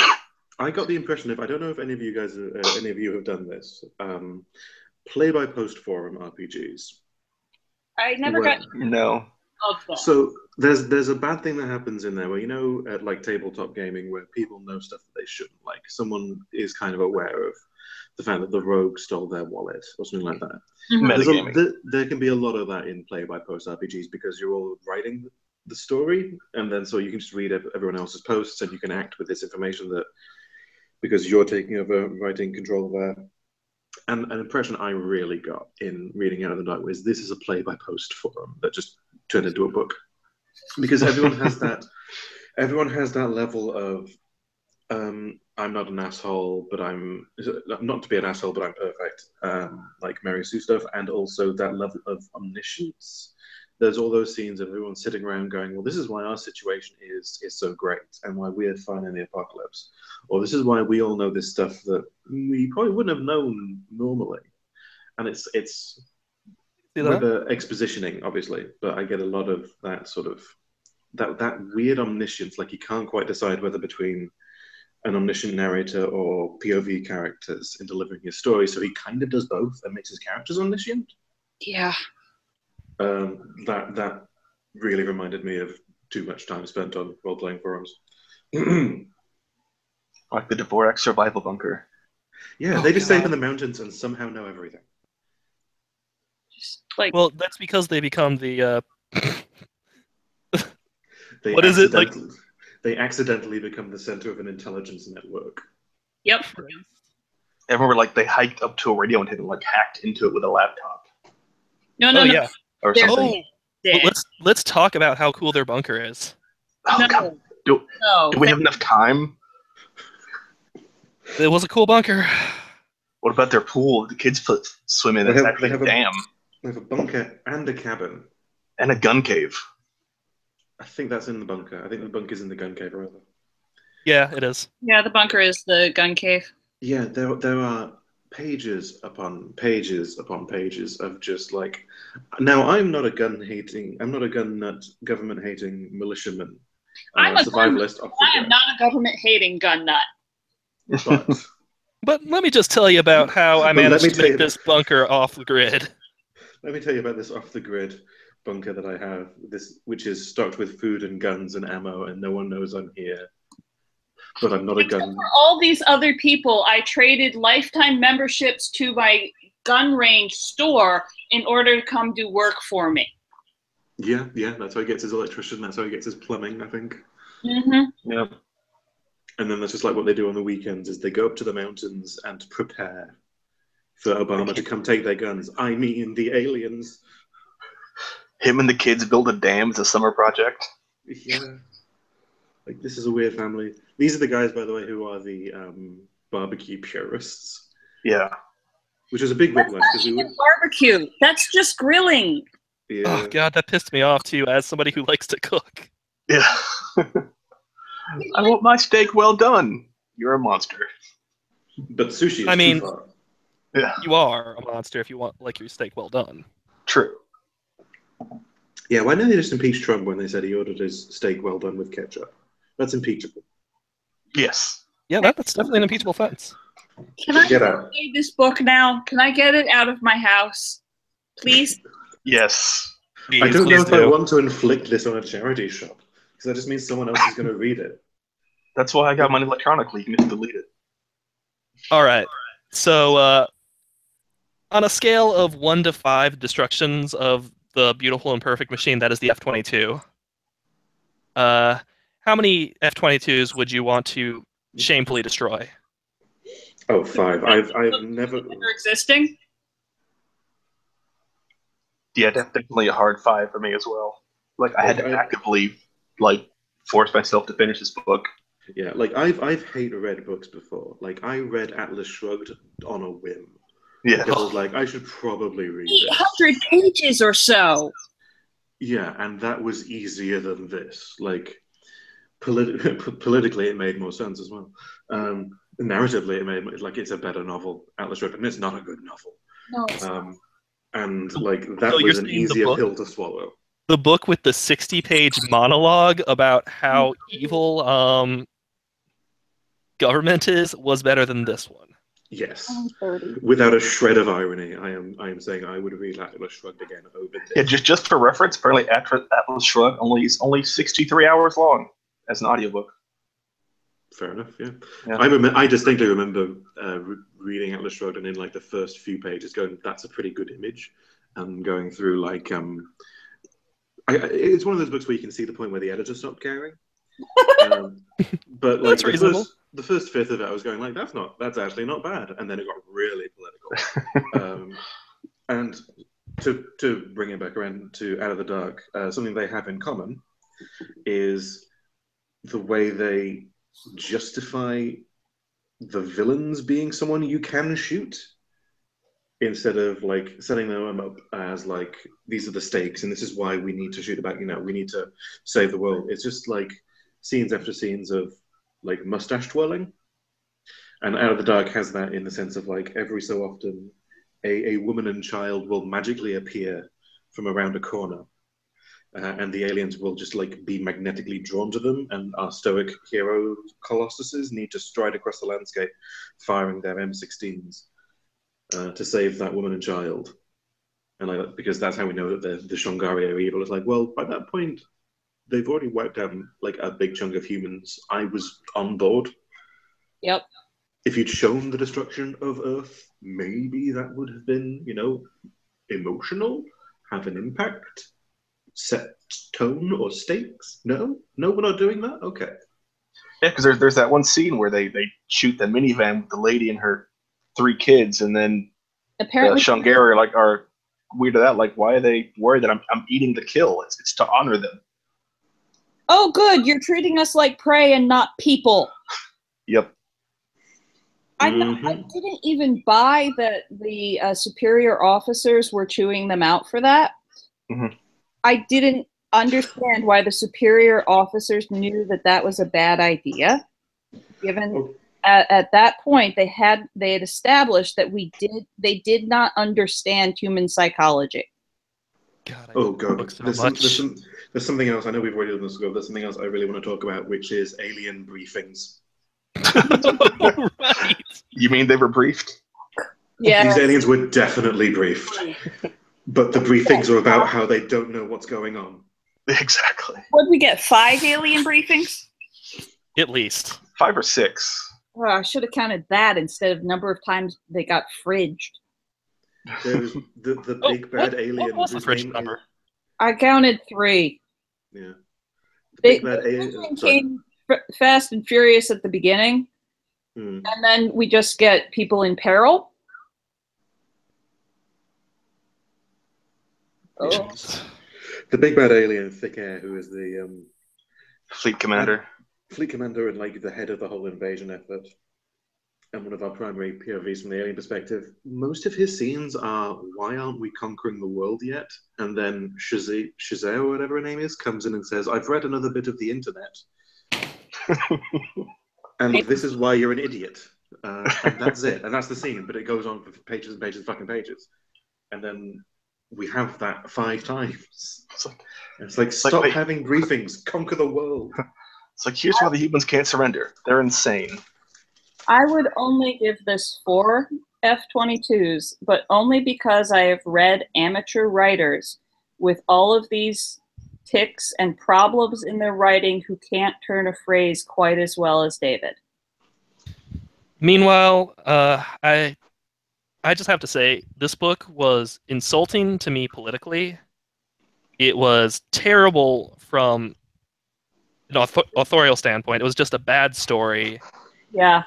I got the impression I don't know if any of you have done this, play-by-post forum RPGs. I never got no. of them. So there's a bad thing that happens in there where at like tabletop gaming where people know stuff that they shouldn't. Like someone is kind of aware of the fact that the rogue stole their wallet or something like that. Metagaming. There can be a lot of that in play-by-post RPGs because you're all writing the story, and then so you can just read everyone else's posts and you can act with this information that because you're taking over writing control of that. And an impression I really got in reading Out of the Dark was this is a play-by-post forum that just turned into a book, because everyone has that level of I'm not an asshole, but I'm not to be an asshole, but I'm perfect, like Mary Sue stuff, and also that level of omniscience. There's all those scenes of everyone sitting around going, well, this is why our situation is so great and why we're fine in the apocalypse. Or this is why we all know this stuff that we probably wouldn't have known normally. And it's with the expositioning, obviously, but I get a lot of that sort of, that weird omniscience, like you can't quite decide whether between an omniscient narrator or POV characters in delivering his story. So he kind of does both and makes his characters omniscient. Yeah. That really reminded me of too much time spent on role-playing forums. Like the Dvorak survival bunker. Yeah, they just stay up in the mountains and somehow know everything. Just like, well, that's because they become the. What is it like? They accidentally become the center of an intelligence network. Yep. I remember, like they hiked up to a radio and like hacked into it with a laptop. No. Yeah. Or something. Well, let's talk about how cool their bunker is. Oh, God. Do we have enough time? It was a cool bunker. What about their pool? The kids swim in. It's actually a dam. They have a bunker and a cabin. And a gun cave. I think that's in the bunker. I think the bunker's in the gun cave, rather. Yeah, it is. Yeah, the bunker is the gun cave. Yeah, there are pages upon pages upon pages of just like. Now, I'm not a gun nut, government hating militiaman. I'm a survivalist. I am not a government hating gun nut. But let me just tell you about how I managed to make this bunker off the grid. Let me tell you about this off the grid bunker that I have, which is stocked with food and guns and ammo, and no one knows I'm here. But I'm not a gun. For all these other people, I traded lifetime memberships to my gun range store in order to come do work for me. Yeah, that's how he gets his electrician. That's how he gets his plumbing, I think. Mm-hmm. Yeah. And then that's just like what they do on the weekends is they go up to the mountains and prepare for Obama to come take their guns. I mean, the aliens. Him and the kids build a dam as a summer project. Yeah. Like, this is a weird family. These are the guys, by the way, who are the barbecue purists. Yeah. Which is a big whiplash. That's not even barbecue. That's just grilling. Yeah. Oh, God, that pissed me off, too, as somebody who likes to cook. Yeah. I want my steak well done. You're a monster. But sushi is too far. Yeah. You are a monster if you want like your steak well done. True. Yeah, why didn't they just impeach Trump when they said he ordered his steak well done with ketchup? That's impeachable. Yes. Yeah, that's definitely an impeachable offense. Can I Get out. read this book now? Can I get it out of my house? Please? Yes. I don't know if I want to inflict this on a charity shop, because that just means someone else is going to read it. That's why I got mine electronically. You can just delete it. All right. So, on a scale of 1 to 5 destructions of the beautiful and perfect machine that is the F-22, how many F-22s would you want to shamefully destroy? Oh, 5. I've never existing. Yeah, that's definitely a hard 5 for me as well. Like, I had to actively, force myself to finish this book. Yeah, I've hate-read books before. Like, I read Atlas Shrugged on a whim. Yeah. Because I was like, I should probably read 800 pages or so. Yeah, and that was easier than this. Like, politically, it made more sense as well. Narratively, it made it's a better novel, Atlas Shrugged, and it's not a good novel. No. And that So was an easier pill to swallow. The book with the 60-page monologue about how evil government was better than this one. Yes, without a shred of irony, I am saying I would read Atlas Shrugged again over this. Yeah, just for reference, apparently Atlas Shrugged is only 63 hours long as an audiobook. Fair enough. Yeah. I distinctly remember reading Atlas Shrugged and in the first few pages going, "That's a pretty good image," and going through it's one of those books where you can see the point where the editor stopped caring. But That's reasonable. The first fifth of it, I was going that's actually not bad, and then it got really political. And to bring it back around to Out of the Dark, something they have in common is the way they justify the villains being someone you can shoot, instead of setting them up as these are the stakes and this is why we need to shoot about we need to save the world. It's just scenes after scenes of mustache twirling, and Out of the Dark has that in the sense of every so often a woman and child will magically appear from around a corner, and the aliens will just be magnetically drawn to them, and our stoic hero Colossuses need to stride across the landscape firing their M16s to save that woman and child. And because that's how we know that the Shongari are evil. It's well, by that point they've already wiped out a big chunk of humans. I was on board. Yep. If you'd shown the destruction of Earth, maybe that would have been, emotional, have an impact, set tone or stakes. No, we're not doing that. Okay. Yeah, because there's that one scene where they shoot the minivan with the lady and her 3 kids, and then apparently Shongari are weirded out. Why are they worried that I'm eating the kill? It's to honor them. Oh, good. You're treating us like prey and not people. Yep. I didn't even buy that the superior officers were chewing them out for that. Mm-hmm. I didn't understand why the superior officers knew that was a bad idea, given at that point they had established that they did not understand human psychology. God, Oh god, book so there's much. something else. I know we've already done this ago. There's something else I really want to talk about, which is alien briefings. Right. You mean they were briefed? Yeah, These aliens were definitely briefed, but the briefings are about how they don't know what's going on. Exactly. What did we get? 5 alien briefings? At least. 5 or 6. oh, I should have counted that instead of number of times they got fridged. There's the big bad alien. What was the whose fridge name number? I counted 3. Yeah. The They big bad alien. came fast and furious at the beginning, Hmm. and then we just get people in peril. Oh. The big bad alien, Thick Air, who is the Fleet commander. fleet commander and like the head of the whole invasion effort, and one of our primary POVs from the alien perspective. Most of his scenes are, why aren't we conquering the world yet? And then Shazay, or whatever her name is, comes in and says, I've read another bit of the internet. And this is why you're an idiot. And that's it. And that's the scene. But it goes on for pages and pages and fucking pages. And then we have that 5 times. It's like stop wait. having briefings. Conquer the world. It's like, here's why the humans can't surrender. They're insane. I would only give this 4 F-22s, but only because I have read amateur writers with all of these tics and problems in their writing who can't turn a phrase quite as well as David. Meanwhile, I just have to say, this book was insulting to me politically. It was terrible from an authorial standpoint. It was just a bad story. Yeah.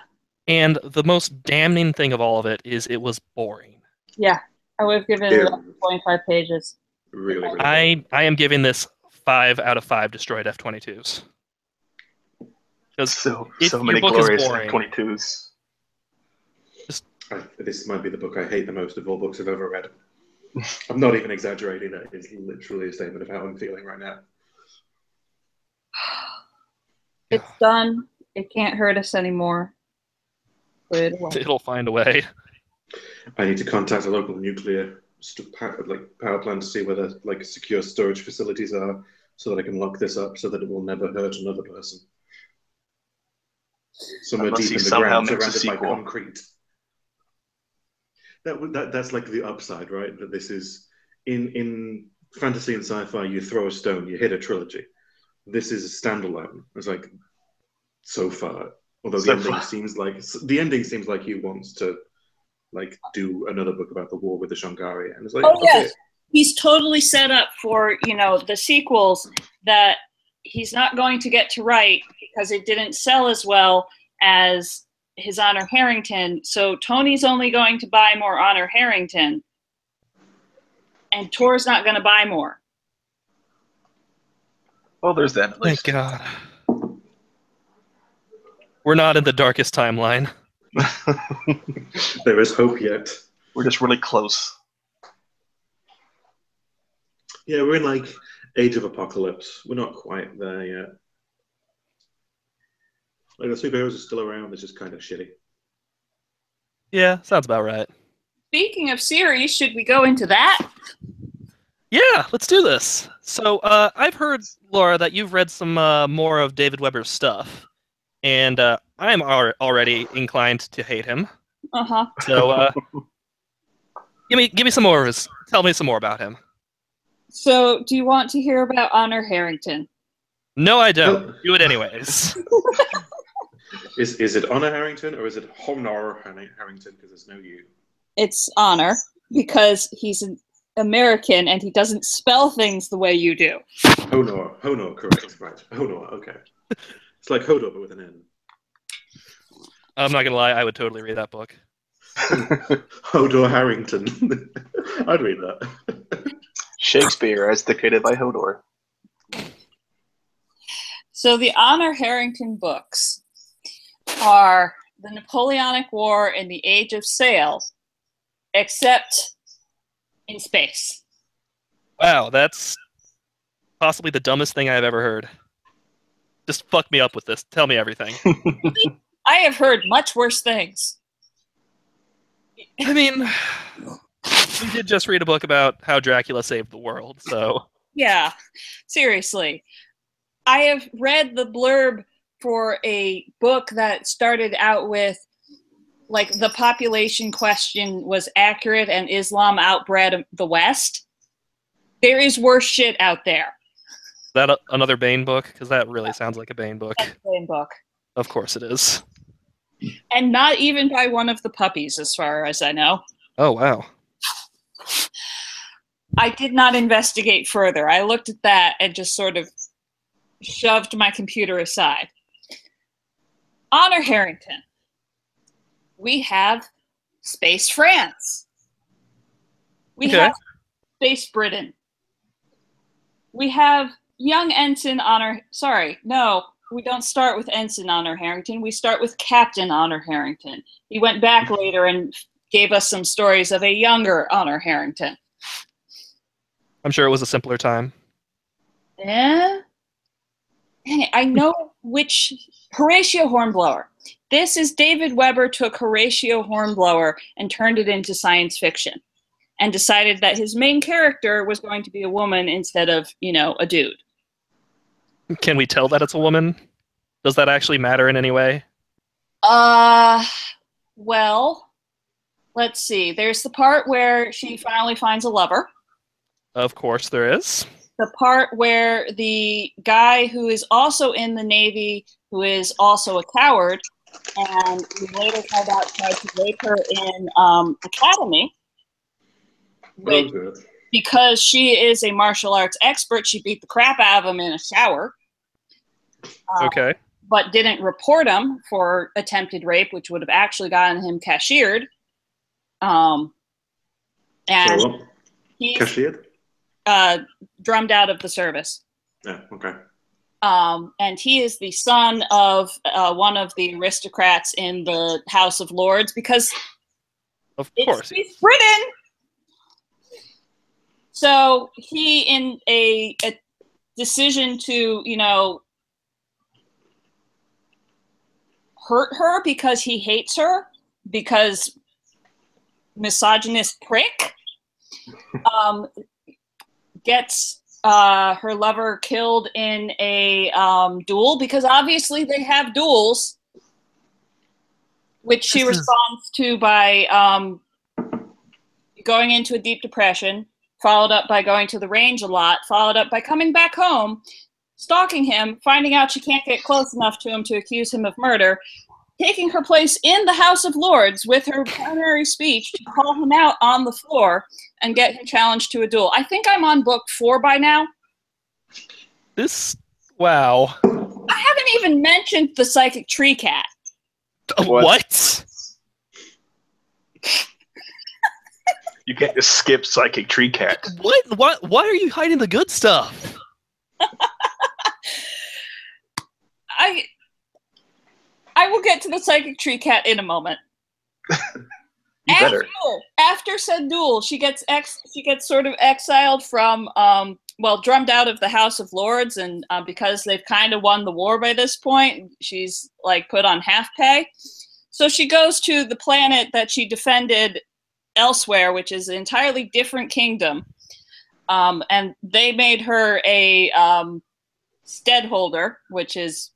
And the most damning thing of all of it is it was boring. Yeah. I would have given it 25 pages. Really, really. I am giving this 5 out of 5 destroyed F-22s. Because So if many your book is glorious boring, F-22s. This might be the book I hate the most of all books I've ever read. I'm not even exaggerating. That is literally a statement of how I'm feeling right now. It's done. It can't hurt us anymore. Put it away. it'll find a way. I need to contact a local nuclear power plant to see where the secure storage facilities are, so that I can lock this up, so that it will never hurt another person. Somewhere Unless deep he in the somehow ground, makes a surrounded by sequel. concrete. That's like the upside, right? That this is in fantasy and sci-fi. You throw a stone, you hit a trilogy. This is a standalone. It's like so far, although the ending seems like he wants to do another book about the war with the Shangari, and it's like, Oh, okay. yes. He's totally set up for, the sequels that he's not going to get to write because it didn't sell as well as His Honor Harrington. So Tony's only going to buy more Honor Harrington, and Tor's not going to buy more. Well, there's that. At Thank least. God. We're not in the darkest timeline. There is hope yet. We're just really close. Yeah, we're in Age of Apocalypse. We're not quite there yet. The superheroes are still around. It's just kind of shitty. Yeah, sounds about right. Speaking of series, should we go into that? Yeah, let's do this. So, I've heard, Laura, that you've read some more of David Weber's stuff, and I'm already inclined to hate him. Uh-huh. So, give me some more of his. Tell me some more about him. So, do you want to hear about Honor Harrington? No, I don't. Do it anyways. Is it Honor Harrington or is it Honor Harrington? Because there's no U. It's Honor, because he's an American and he doesn't spell things the way you do. Honor, correct, right. Honor, okay. It's like Hodor, but with an N. I'm not gonna lie, I would totally read that book. Hodor Harrington. I'd read that. Shakespeare, as dictated by Hodor. So the Honor Harrington books are the Napoleonic War and the Age of Sail, except in space. Wow, that's possibly the dumbest thing I've ever heard. Just fuck me up with this. Tell me everything. I have heard much worse things. I mean, we did just read a book about how Dracula saved the world, so... Yeah, seriously. I have read the blurb for a book that started out with, like, the population question was accurate and Islam outbred the West. There is worse shit out there. Is that another Bane book? Because that really sounds like a Bane book. That's a Bane book. Of course it is. And not even by one of the puppies, as far as I know. Oh, wow. I did not investigate further. I looked at that and just sort of shoved my computer aside. Honor Harrington. We have Space France. We have Space Britain. We have young Ensign Honor... Sorry, no. We don't start with Ensign Honor Harrington. We start with Captain Honor Harrington. He went back later and gave us some stories of a younger Honor Harrington. I'm sure it was a simpler time. Yeah? Dang it, I know which... Horatio Hornblower. This is David Weber took Horatio Hornblower and turned it into science fiction and decided that his main character was going to be a woman instead of, you know, a dude. Can we tell that it's a woman? Does that actually matter in any way? Well, let's see. There's the part where she finally finds a lover. Of course there is. The part where the guy who is also in the Navy, who is also a coward, and we later find out tried to rape her in academy. Which, because she is a martial arts expert, she beat the crap out of him in a shower. Okay. But didn't report him for attempted rape, which would have actually gotten him cashiered. And he's cashiered? Drummed out of the service. Yeah, okay. And he is the son of one of the aristocrats in the House of Lords, because of course it's Britain. So he, in a decision to, you know, hurt her because he hates her, because misogynist prick, gets her lover killed in a duel, because obviously they have duels, which she responds to by going into a deep depression, followed up by going to the range a lot, followed up by coming back home, stalking him, finding out she can't get close enough to him to accuse him of murder, taking her place in the House of Lords with her primary speech to call him out on the floor and get him challenged to a duel. I think I'm on book 4 by now. Wow. I haven't even mentioned the psychic tree cat. What? You can't just skip psychic tree cat. What? Why are you hiding the good stuff? I will get to the psychic tree cat in a moment. After said duel, she gets sort of exiled from, drummed out of the House of Lords, and because they've kind of won the war by this point, she's like put on half pay. So she goes to the planet that she defended elsewhere, which is an entirely different kingdom, and they made her a steadholder, which is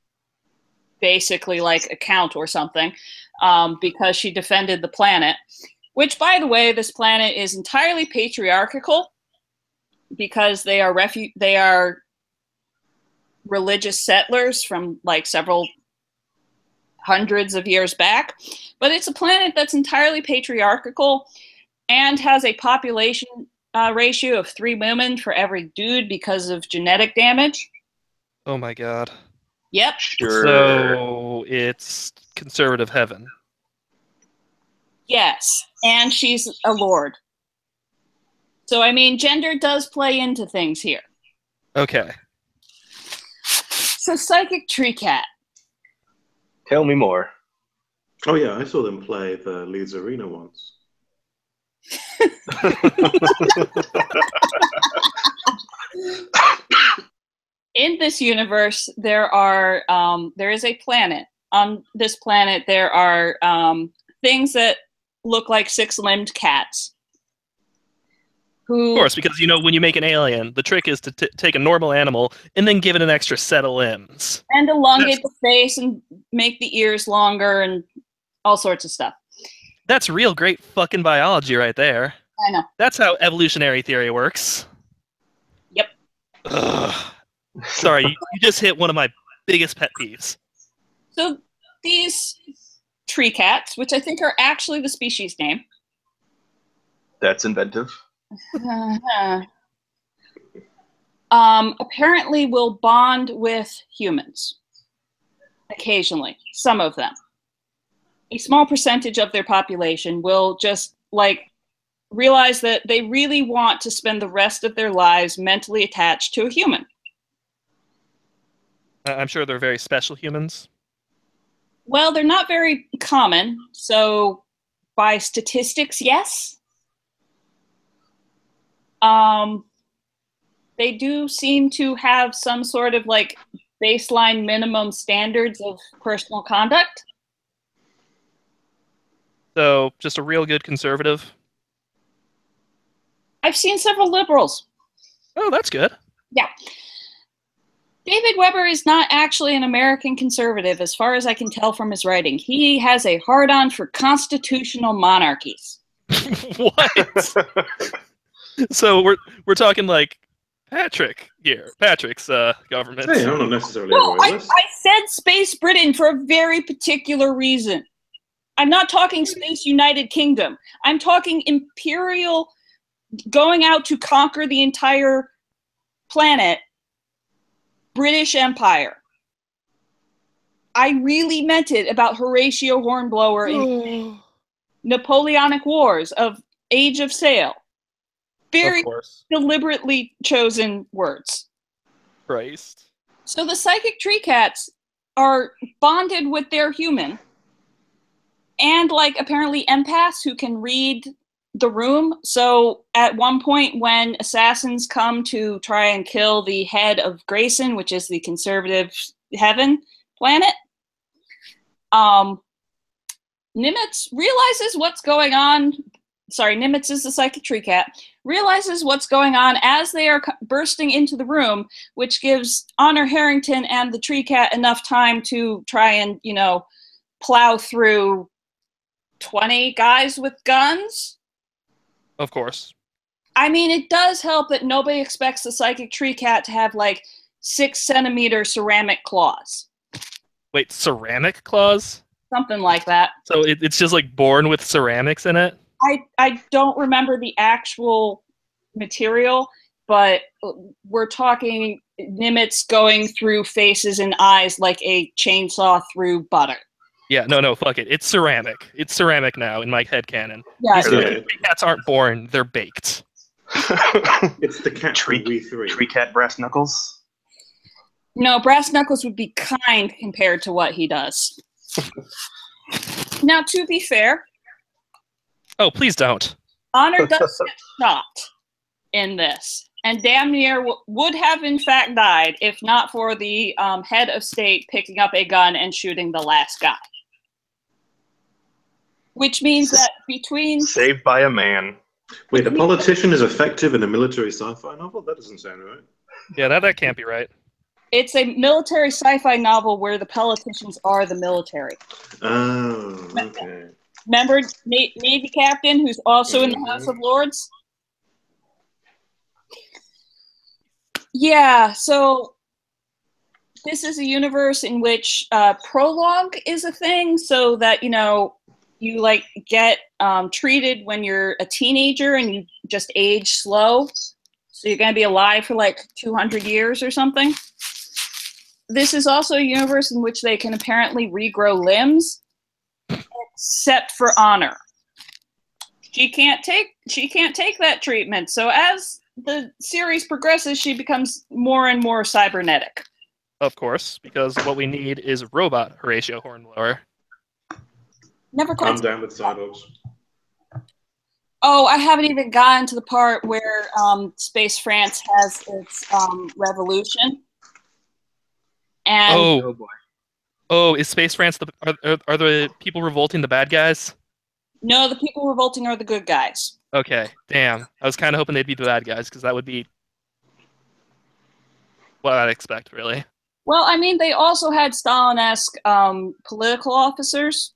basically like a count or something, because she defended the planet, which, by the way, this planet is entirely patriarchal because they are religious settlers from like several hundreds of years back, but it's a planet that's entirely patriarchal and has a population ratio of 3 women for every dude because of genetic damage. Oh my god. Yep. Sure. So it's conservative heaven. Yes, and she's a lord. So, I mean, gender does play into things here. Okay. So, Psychic Tree Cat. Tell me more. Oh yeah, I saw them play the Leeds Arena once. In this universe, there is a planet on this planet there are things that look like six-limbed cats. Who, Of course, because when you make an alien, the trick is to take a normal animal and then give it an extra set of limbs. And elongate the face and make the ears longer and all sorts of stuff. That's real great fucking biology right there. I know. That's how evolutionary theory works. Yep. Ugh. Sorry, you just hit one of my biggest pet peeves. So these tree cats, which I think are actually the species name. That's inventive. Apparently will bond with humans. Occasionally. Some of them. A small percentage of their population will just, realize that they really want to spend the rest of their lives mentally attached to a human. I'm sure they're very special humans. Well, they're not very common, so by statistics, yes. They do seem to have some sort of baseline minimum standards of personal conduct. So, just a real good conservative. I've seen several liberals. Oh, that's good. Yeah. David Weber is not actually an American conservative, as far as I can tell from his writing. He has a hard-on for constitutional monarchies. What? So we're talking Patrick here. Patrick's government. Hey, I'm not necessarily No, aware I of this. said Space Britain for a very particular reason. I'm not talking Space United Kingdom. I'm talking imperial, going out to conquer the entire planet, British Empire. I really meant it about Horatio Hornblower in Napoleonic Wars of Age of Sail. Very deliberately chosen words. Christ. So the psychic tree cats are bonded with their human and apparently empaths who can read the room. So at one point when assassins come to try and kill the head of Grayson, which is the conservative heaven planet, Nimitz realizes what's going on. Sorry, Nimitz is the psychic tree cat. Realizes what's going on as they are bursting into the room, which gives Honor Harrington and the tree cat enough time to try and, plow through 20 guys with guns. Of course. I mean, it does help that nobody expects the psychic tree cat to have 6-centimeter ceramic claws. Wait, ceramic claws? Something like that. So it's just born with ceramics in it? I don't remember the actual material, but we're talking Nimitz going through faces and eyes like a chainsaw through butter. Yeah, no, fuck it. It's ceramic. It's ceramic now in my headcanon. Yeah, These cats aren't born, they're baked. It's the cat tree V3. Tree cat brass knuckles. No, Brass Knuckles would be kind compared to what he does. Now, to be fair, Oh, please don't. Honor does get shot in this, and damn near would have in fact died if not for the head of state picking up a gun and shooting the last guy. Which means that between... Saved by a man. Wait, a politician is effective in a military sci-fi novel? That doesn't sound right. Yeah, that can't be right. It's a military sci-fi novel where the politicians are the military. Oh, okay. Remember Navy Captain, who's also in the House of Lords? Yeah, so this is a universe in which prologue is a thing, so that, you get treated when you're a teenager and you just age slow. So you're going to be alive for 200 years or something. This is also a universe in which they can apparently regrow limbs, except for Honor. She can't take that treatment. So as the series progresses, she becomes more and more cybernetic. Of course, because what we need is robot Horatio Hornblower. Never quite. I'm down with cyborgs. Oh, I haven't even gotten to the part where Space France has its revolution. And Oh boy. Oh, is Space France are the people revolting the bad guys? No, the people revolting are the good guys. Okay, damn. I was kind of hoping they'd be the bad guys because that would be what I'd expect, really. Well, I mean, they also had Stalin-esque political officers.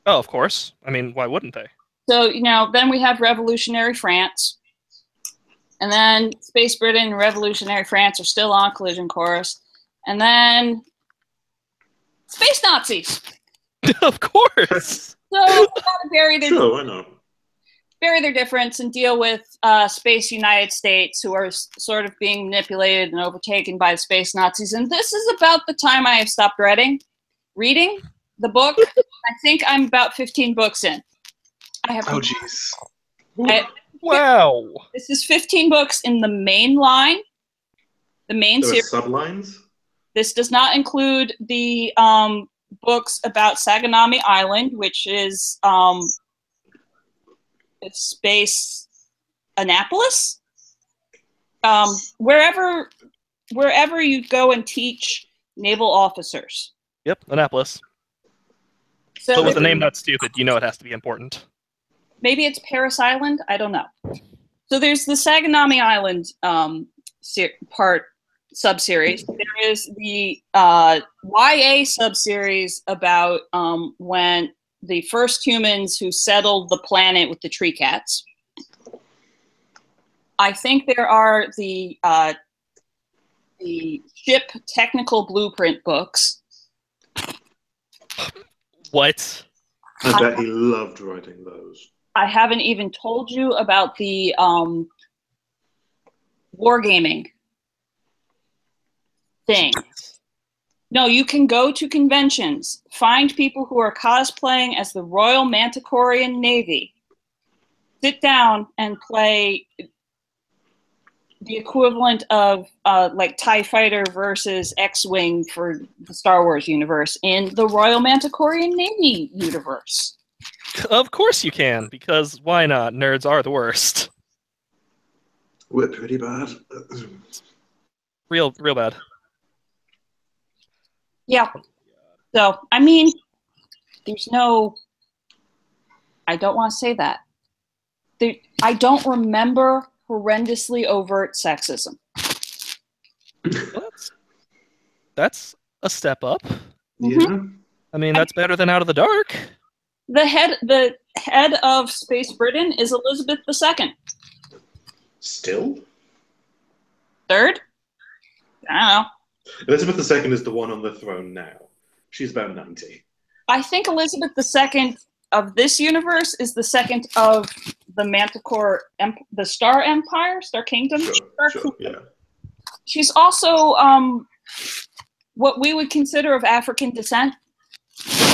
Oh, of course. I mean, why wouldn't they? So, then we have Revolutionary France. And then Space Britain and Revolutionary France are still on collision course. And then Space Nazis. Of course. So, we gotta bury their, Sure, why not? bury their difference and deal with Space United States, who are sort of being manipulated and overtaken by the Space Nazis. And this is about the time I have stopped reading the book. I think I'm about 15 books in. I have. Oh, jeez. Wow. This is 15 books in the main line, the main There are series. sublines? This does not include the books about Saganami Island, which is Space Annapolis. Wherever you go and teach naval officers. Yep, Annapolis. So But with a name that's stupid, you know it has to be important. maybe it's Paris Island. I don't know. So there's the Saganami Island sub-series. There is the YA sub-series about when the first humans who settled the planet with the tree cats. I think there are the ship technical blueprint books. What? I bet he loved writing those. I haven't even told you about the wargaming thing. No, you can go to conventions, find people who are cosplaying as the Royal Manticorian Navy, sit down and play the equivalent of like TIE Fighter versus X-Wing for the Star Wars universe in the Royal Manticorian Navy universe. Of course you can, because why not? Nerds are the worst. We're pretty bad. Real bad. Yeah. So, I mean, there's no... I don't want to say that. I don't remember horrendously overt sexism. Well, that's a step up. Yeah. I mean, that's better than Out of the Dark. The head of Space Britain is Elizabeth II. Still? Third? I don't know. Elizabeth II is the one on the throne now. She's about 90. I think Elizabeth II of this universe is the second of the Manticore, the Star Empire, Star Kingdom. Sure, yeah. She's also what we would consider of African descent.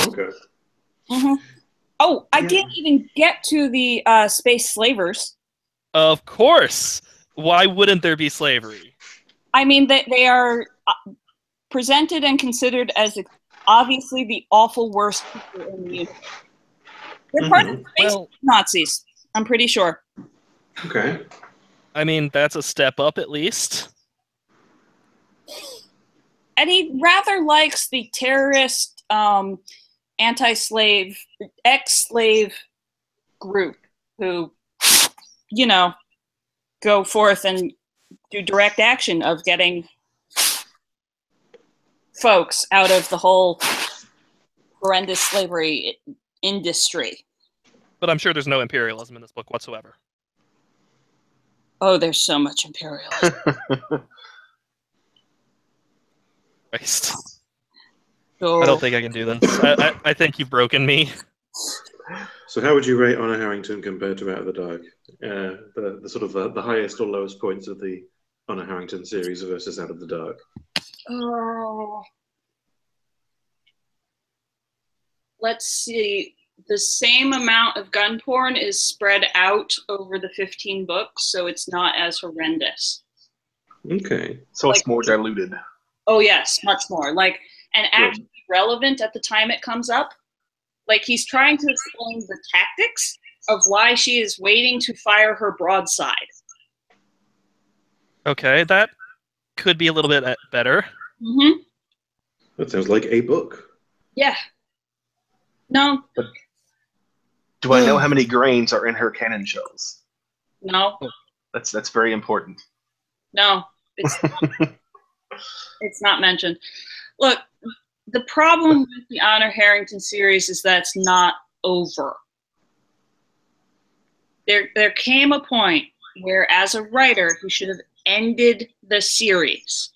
Okay. Mm-hmm. Oh, I didn't even get to the space slavers. Of course. Why wouldn't there be slavery? I mean, they are presented and considered as obviously the awful worst people in the universe. They're part of the space Nazis, I'm pretty sure. Okay. I mean, that's a step up at least. And he rather likes the terrorist anti-slave, ex-slave group who, go forth and do direct action of getting folks out of the whole horrendous slavery industry. But I'm sure there's no imperialism in this book whatsoever. Oh, there's so much imperialism. Christ. So, I don't think I can do this. I think you've broken me. So how would you rate Honor Harrington compared to Out of the Dark? The sort of the highest or lowest points of the Honor Harrington series versus Out of the Dark? Let's see. The same amount of gun porn is spread out over the 15 books, so it's not as horrendous. Okay. So it's more diluted. Oh, yes, much more. And actually relevant at the time it comes up. He's trying to explain the tactics of why she is waiting to fire her broadside. Okay, that could be a little bit better. Mm-hmm. That sounds like a book. Yeah. No. Do I know how many grains are in her cannon shells? No. That's very important. No. It's not mentioned. Look, the problem with the Honor Harrington series is that it's not over. There came a point where, as a writer, he should have ended the series.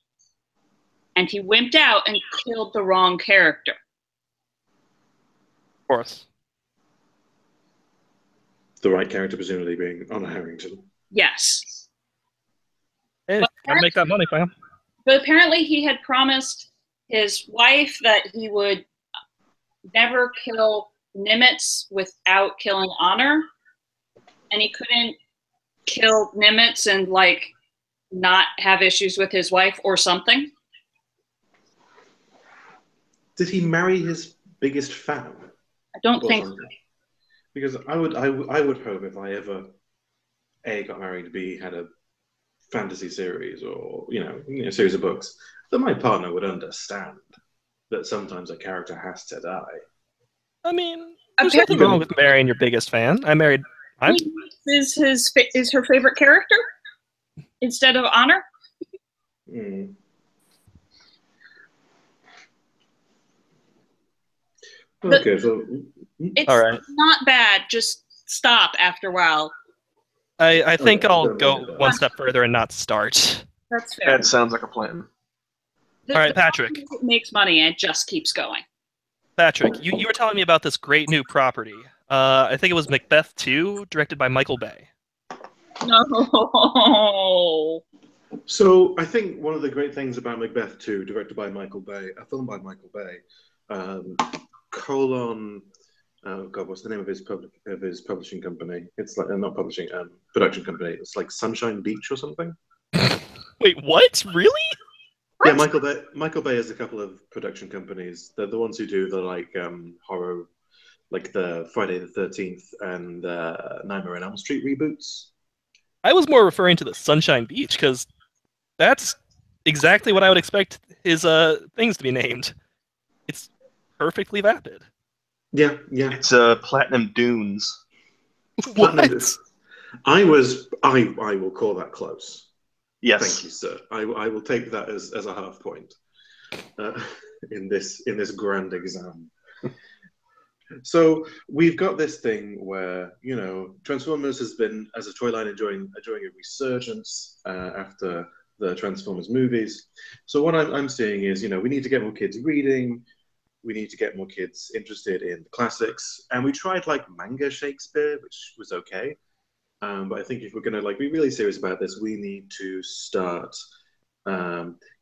And he wimped out and killed the wrong character. Of course. The right character presumably being Honor Harrington. Yes. Hey, gotta make that money, fam. But apparently he had promised his wife that he would never kill Nimitz without killing Honor. And he couldn't kill Nimitz and, like, not have issues with his wife or something. Did he marry his biggest fan? I don't think so. Because I would hope if I ever A, got married, B, had a fantasy series or a series of books, that my partner would understand that sometimes a character has to die. I mean, there's nothing wrong with marrying your biggest fan. Is her favorite character instead of Honor? Mm. Okay, so it's all right. Not bad. Just stop after a while. I think I'll go one step further and not start. That's fair. That sounds like a plan. All right, Patrick. It makes money and it just keeps going. Patrick, you were telling me about this great new property. I think it was Macbeth 2, directed by Michael Bay. No. So I think one of the great things about Macbeth 2, directed by Michael Bay, a film by Michael Bay, what's the name of his publishing company? It's like not publishing, production company. It's like Sunshine Beach or something. Wait, what? Really? Yeah, Michael Bay has a couple of production companies. They're the ones who do the horror, like the Friday the 13th and Nightmare on Elm Street reboots. I was more referring to the Sunshine Beach because that's exactly what I would expect his things to be named. It's perfectly vapid. Yeah. It's Platinum Dunes. What? I will call that close. Yes. Thank you, sir. I will take that as a half point in this grand exam. So we've got this thing where Transformers has been, as a toy line, enjoying a resurgence after the Transformers movies. So what I'm seeing is we need to get more kids reading. We need to get more kids interested in the classics, and we tried like manga Shakespeare, which was okay. But I think if we're going to be really serious about this, we need to start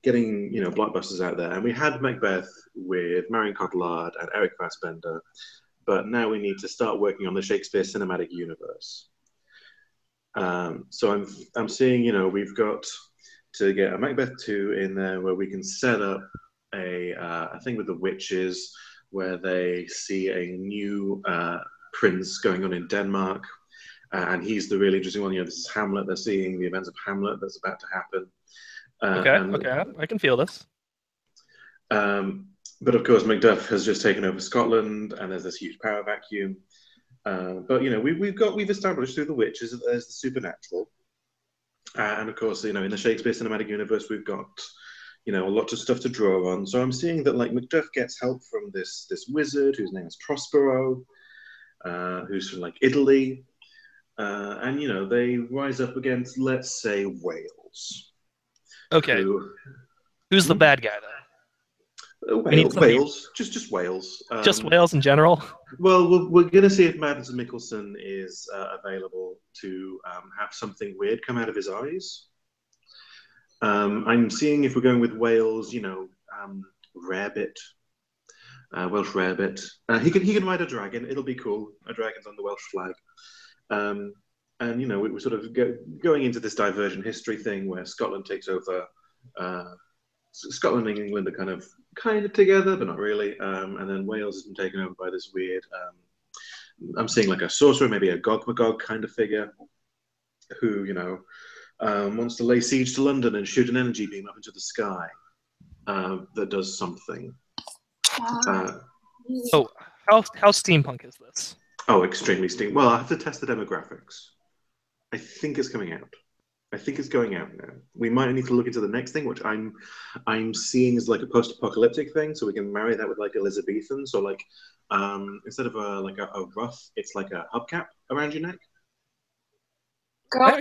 getting blockbusters out there. And we had Macbeth with Marion Cotillard and Eric Fassbender, but now we need to start working on the Shakespeare cinematic universe. So I'm seeing we've got to get a Macbeth 2 in there where we can set up a thing with the witches where they see a new prince going on in Denmark. And he's the really interesting one. This is Hamlet. They're seeing the events of Hamlet that's about to happen. Okay, I can feel this. But of course, Macduff has just taken over Scotland, and there's this huge power vacuum. But we've established through the witches that there's the supernatural, and of course, in the Shakespeare cinematic universe, we've got a lot of stuff to draw on. So I'm seeing that Macduff gets help from this wizard whose name is Prospero, who's from Italy. And they rise up against, let's say, Wales. Okay. Who's the bad guy then? Wales, just Wales. Just Wales in general. Well, we're going to see if Mads Mikkelsen is available to have something weird come out of his eyes. I'm seeing if we're going with Wales, rarebit, Welsh rarebit. He can ride a dragon. It'll be cool. A dragon's on the Welsh flag. And we're sort of going into this divergent history thing where Scotland takes over. Scotland and England are kind of together, but not really. And then Wales has been taken over by this weird. I'm seeing a sorcerer, maybe a Gog Magog kind of figure, who wants to lay siege to London and shoot an energy beam up into the sky that does something. So how steampunk is this? Oh, extremely steam. Well, I have to test the demographics. I think it's coming out. I think it's going out now. We might need to look into the next thing, which I'm seeing as like a post-apocalyptic thing, so we can marry that with like Elizabethan. So like instead of a ruff, it's like a hubcap around your neck. Go,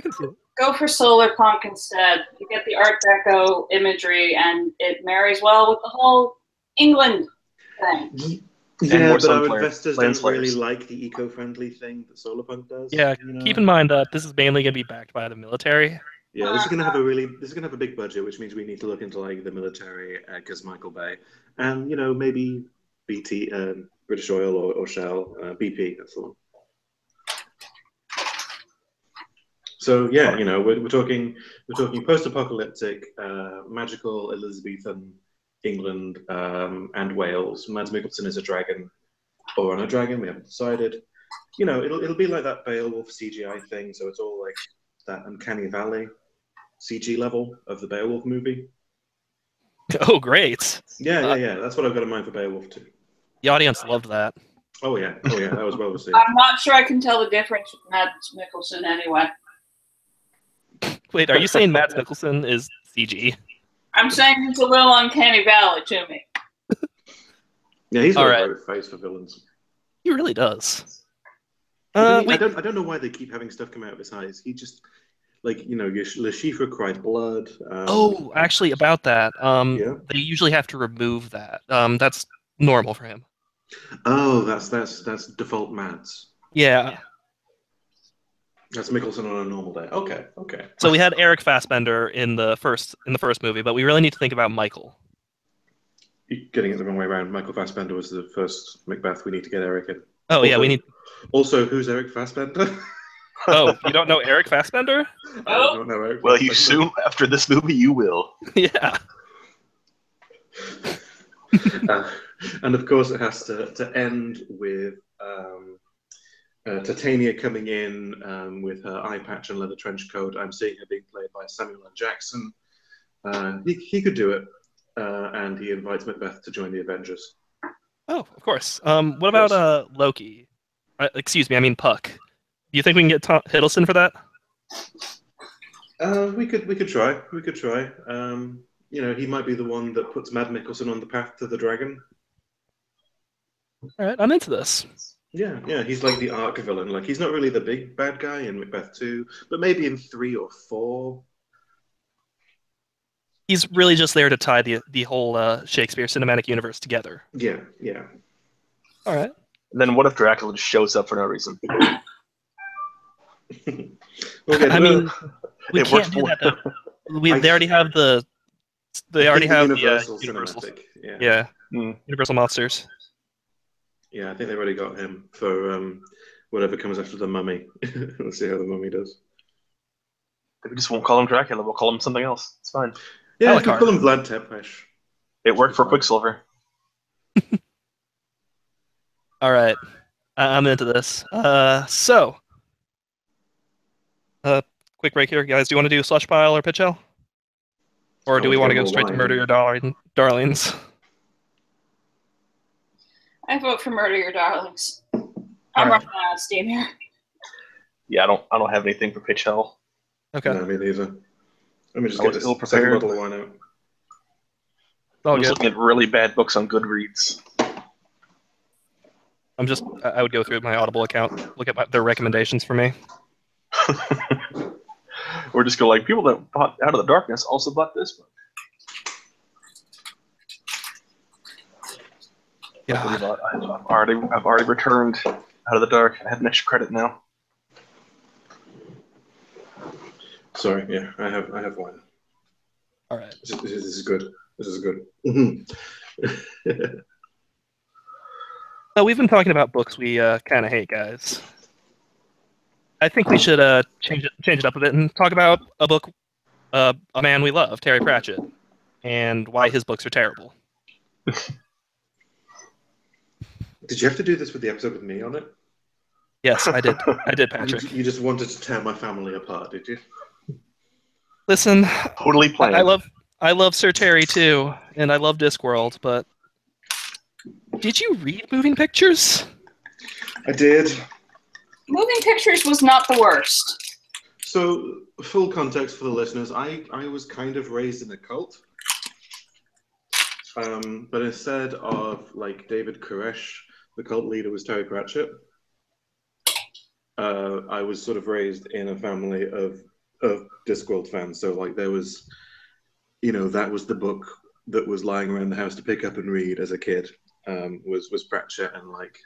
go for solar punk instead. You get the Art Deco imagery, and it marries well with the whole England thing. Yeah, but our investors don't really like the eco-friendly thing that Solarpunk does. Yeah, keep in mind that this is mainly going to be backed by the military. Yeah, this is going to have a big budget, which means we need to look into like the military, because Michael Bay, and maybe BT, British Oil or Shell, BP. That's the one. So yeah, we're talking post-apocalyptic, magical Elizabethan England and Wales. Mads Mikkelsen is a dragon, or on a dragon. We haven't decided. It'll be like that Beowulf CGI thing. So it's all like that Uncanny Valley CG level of the Beowulf movie. Oh, great! Yeah. That's what I've got in mind for Beowulf too. The audience loved that. Oh yeah, that was well received. I'm not sure I can tell the difference with Mads Mikkelsen anyway. Wait, are you saying Mads Mikkelsen is CG? I'm saying it's a little Uncanny Valley to me. Yeah, he's got a great face for villains. He really does. I don't know why they keep having stuff come out of his eyes. He just, Le Chiffre cried blood. Actually, about that, yeah? They usually have to remove that. That's normal for him. Oh, that's default Mads. Yeah. That's Mikkelsen on a normal day. Okay. So we had Eric Fassbender in the first movie, but we really need to think about Michael. You're getting it the wrong way around. Michael Fassbender was the first Macbeth. We need to get Eric in. Oh, yeah, we need... Also, who's Eric Fassbender? Oh, you don't know Eric Fassbender? I don't know Eric Well, Fassbender. you soon, after this movie, you will. Yeah. And of course, it has to end with Titania coming in with her eye patch and leather trench coat. I'm seeing her being played by Samuel L. Jackson. He could do it, and he invites Macbeth to join the Avengers. Oh, of course. What about Loki? Excuse me, I mean Puck. Do you think we can get Tom Hiddleston for that? We could try. He might be the one that puts Mads Mikkelsen on the path to the dragon. All right, I'm into this. Yeah, he's like the arc villain. Like, he's not really the big bad guy in Macbeth 2, but maybe in 3 or 4. He's really just there to tie the whole Shakespeare cinematic universe together. Yeah. All right. Then what if Dracula just shows up for no reason? I mean, we can't do that though. They already have the Universal Universal. Yeah. Universal monsters. Yeah, I think they've already got him for whatever comes after the Mummy. We'll see how the Mummy does. We just won't call him Dracula. We'll call him something else. It's fine. Yeah, we can call him Vlad Tepes. It worked for Quicksilver. All right, I'm into this. Quick break here, guys. Do you want to do Slush Pile or Pitch Hell? Or do we want to go straight to Murder Your Darlings? I vote for Murder Your Darlings. I'm running out of steam here. Yeah, I don't have anything for Pitch Hell. Okay. No, me neither. Let me just get this second bottle of wine out. I'm just looking at really bad books on Goodreads. I would go through my Audible account, look at their recommendations for me. Or just go like, people that bought Out of the Darkness also bought this book. Yeah. I've already returned Out of the Dark. I have an extra credit now. Sorry, yeah, I have wine. All right. This is good. This is good. We've been talking about books we kind of hate, guys. I think we should change it up a bit and talk about a book, a man we love, Terry Pratchett, and why his books are terrible. Did you have to do this with the episode with me on it? Yes, I did. I did, Patrick. You just wanted to tear my family apart, did you? Listen, totally planned. I love Sir Terry too, and I love Discworld, but Did you read Moving Pictures? I did. Moving Pictures was not the worst. So, full context for the listeners, I was kind of raised in a cult. But instead of like David Koresh, the cult leader was Terry Pratchett. I was sort of raised in a family of Discworld fans. So like there was, that was the book that was lying around the house to pick up and read as a kid. Was Pratchett, and like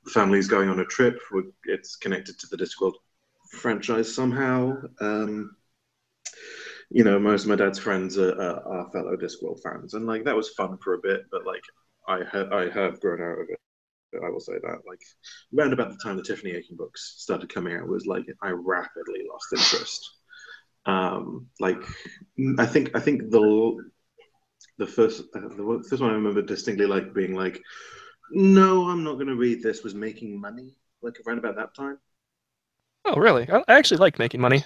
the family's going on a trip. It's connected to the Discworld franchise somehow. Most of my dad's friends are fellow Discworld fans, and like that was fun for a bit. But like I have grown out of it. I will say that. Like round about the time the Tiffany Aching books started coming out, was like I rapidly lost interest. Like I think the first one I remember distinctly like being like, no, I'm not going to read this, was Making Money, like around about that time. Oh, really? I actually like Making Money,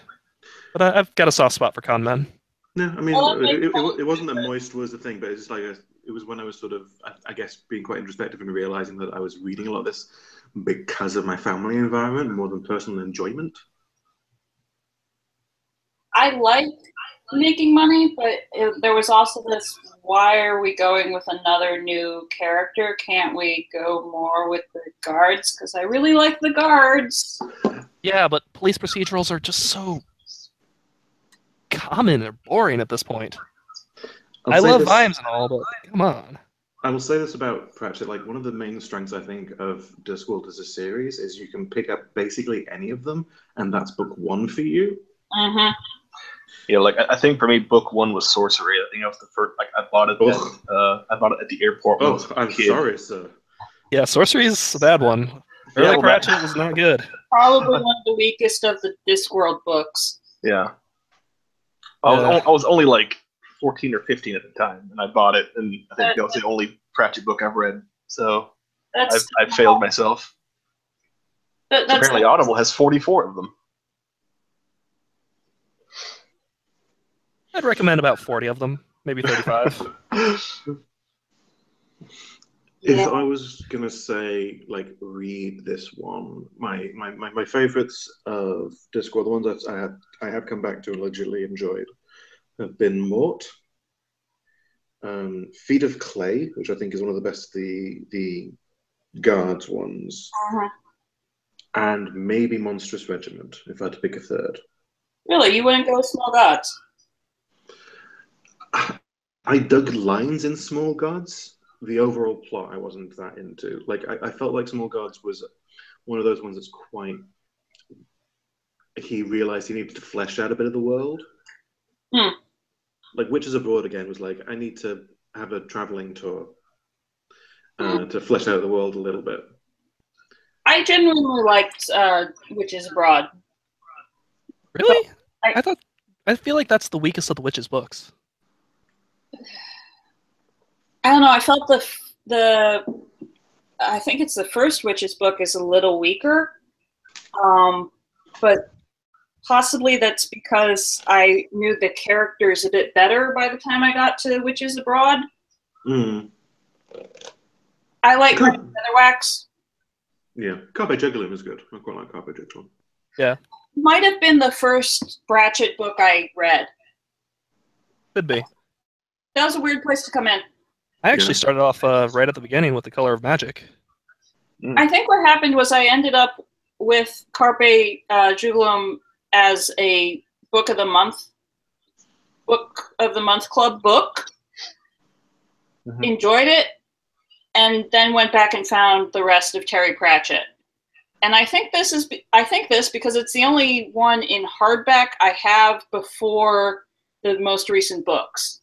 but I've got a soft spot for con men. No, I mean, it wasn't that Moist was the thing, but it's just like it was when I was sort of, I guess, being quite introspective and realizing that I was reading a lot of this because of my family environment more than personal enjoyment. I like Making Money, but there was also this, why are we going with another new character? Can't we go more with the guards? Because I really like the guards. Yeah, but police procedurals are just so common or boring at this point. I love Vimes and all, but come on. I will say this about Pratchett, like one of the main strengths I think of Discworld as a series is you can pick up basically any of them, and that's book one for you. Mm-hmm. Yeah, like I think for me, book one was Sorcery. I think that was the first. Like I bought it. I bought it at the airport. Oh, I'm sorry, sir. Yeah, Sorcery is a bad one. Early Pratchett was not good. Probably one of the weakest of the Discworld books. Yeah. I was only like 14 or 15 at the time, and I bought it, and I think that was the only Pratchett book I've read. So I failed myself. Apparently, Audible has 44 of them. I'd recommend about 40 of them, maybe 35. If I was gonna say, like, read this one, my favorites of Discworld, the ones that I have come back to and legitimately enjoyed, have been Mort, Feet of Clay, which I think is one of the best the guards ones, and maybe Monstrous Regiment, if I had to pick a third. Really, you wouldn't go with Small Gods? I dug lines in Small Gods. The overall plot I wasn't that into. Like I felt like Small Gods was one of those ones that's quite. He realized he needed to flesh out a bit of the world. Like Witches Abroad again was like, I need to have a traveling tour to flesh out the world a little bit. I genuinely liked Witches Abroad. Really? I feel like that's the weakest of the Witches books. I don't know. I felt I think it's the first Witches book is a little weaker, but possibly that's because I knew the characters a bit better by the time I got to Witches Abroad. I like Featherwax. Yeah, Carpe Juggling is good. I quite like Carpe Juggling. Yeah. Might have been the first Pratchett book I read. Could be. That was a weird place to come in. I actually started off right at the beginning with The Color of Magic. I think what happened was I ended up with Carpe Jugulum as a book of the month club book. Enjoyed it, and then went back and found the rest of Terry Pratchett. And I think this because it's the only one in hardback I have before the most recent books.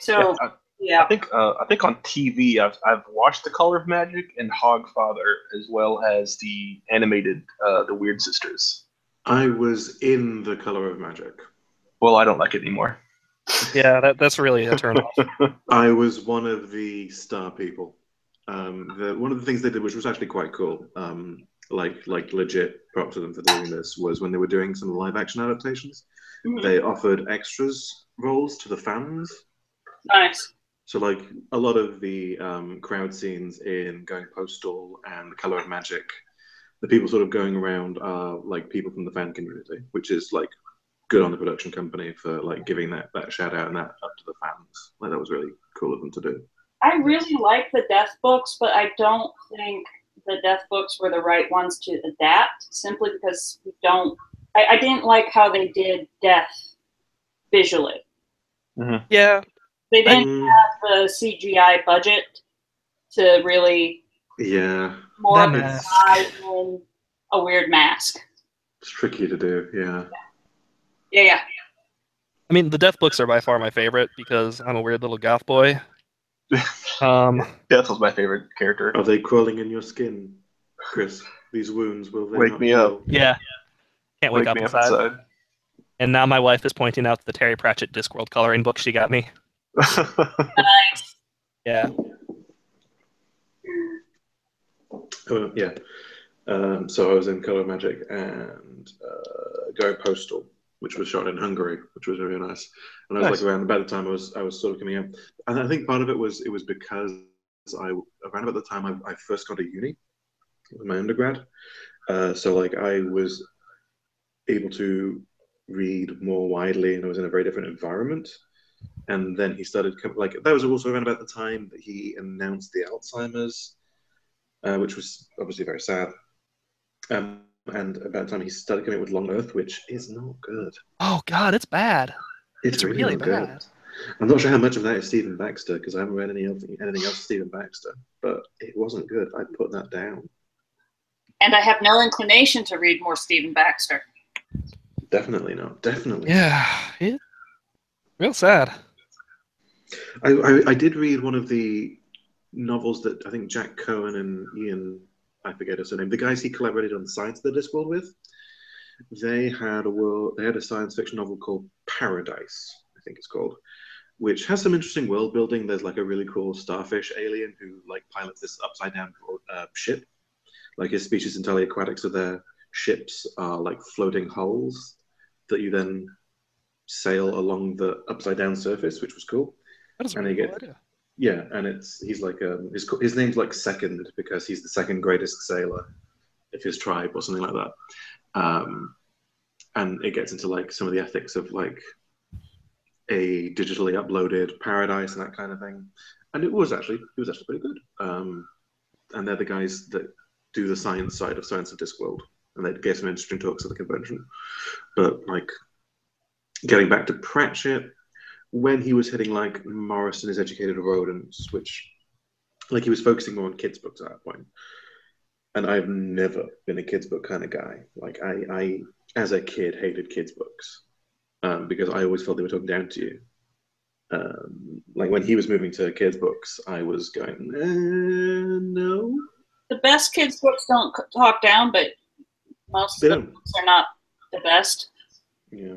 So yeah. I think on TV I've watched The Color of Magic and Hogfather, as well as the animated The Weird Sisters. I was in The Color of Magic. Well, I don't like it anymore. Yeah, that's really a turn off. I was one of the star people. One of the things they did, which was actually quite cool, like legit props to them for doing this, was when they were doing some live action adaptations, they offered extras roles to the fans. Nice. So, like, a lot of the crowd scenes in Going Postal and The Color of Magic, the people sort of going around are like people from the fan community, which is like good on the production company for like giving that shout out and that up to the fans. Like, that was really cool of them to do. I really like the Death books, but I don't think the Death books were the right ones to adapt, simply because I didn't like how they did Death visually. Mm-hmm. Yeah. They didn't have the CGI budget to really more in a weird mask. It's tricky to do, yeah. Yeah. I mean, the Death books are by far my favorite because I'm a weird little goth boy. Death was my favorite character. Are they crawling in your skin, Chris? These wounds will they wake me up? Yeah. Can't wake up me inside. Up inside. And now my wife is pointing out the Terry Pratchett Discworld coloring book she got me. Nice. Yeah. Yeah. So I was in Color Magic and Going Postal, which was shot in Hungary, which was really nice. And I was like around about the time I was sort of coming out, and I think part of it was because around about the time I first got to uni, with my undergrad. So like I was able to read more widely, and I was in a very different environment. And then he started like that was also around about the time that he announced the Alzheimer's, which was obviously very sad. And about the time he started coming with Long Earth, which is not good. Oh God, it's bad. It's really bad. Good. I'm not sure how much of that is Stephen Baxter because I haven't read anything else of Stephen Baxter, but it wasn't good. I'd put that down. And I have no inclination to read more Stephen Baxter. Definitely not. Definitely. Yeah, real sad. I did read one of the novels that I think Jack Cohen and Ian, I forget his name, the guys he collaborated on Science of the Discworld with. They had a science fiction novel called Paradise, I think it's called, which has some interesting world building. There's like a really cool starfish alien who like pilots this upside down ship. Like his species entirely aquatic, so their ships are like floating hulls that you then sail along the upside down surface, which was cool. That is a really cool idea. Yeah, and he's like his name's like Second because he's the second greatest sailor of his tribe or something like that. And it gets into like some of the ethics of like a digitally uploaded paradise and that kind of thing. And it was actually pretty good. And they're the guys that do the science side of Science of Discworld, and they gave some interesting talks at the convention. But like getting back to Pratchett, when he was hitting like Morris and His Educated Rodents, which like he was focusing more on kids' books at that point. And I've never been a kids' book kind of guy. Like I as a kid hated kids' books because I always felt they were talking down to you. Like when he was moving to kids' books, I was going, no. The best kids' books don't talk down, but most of the books are not the best. Yeah.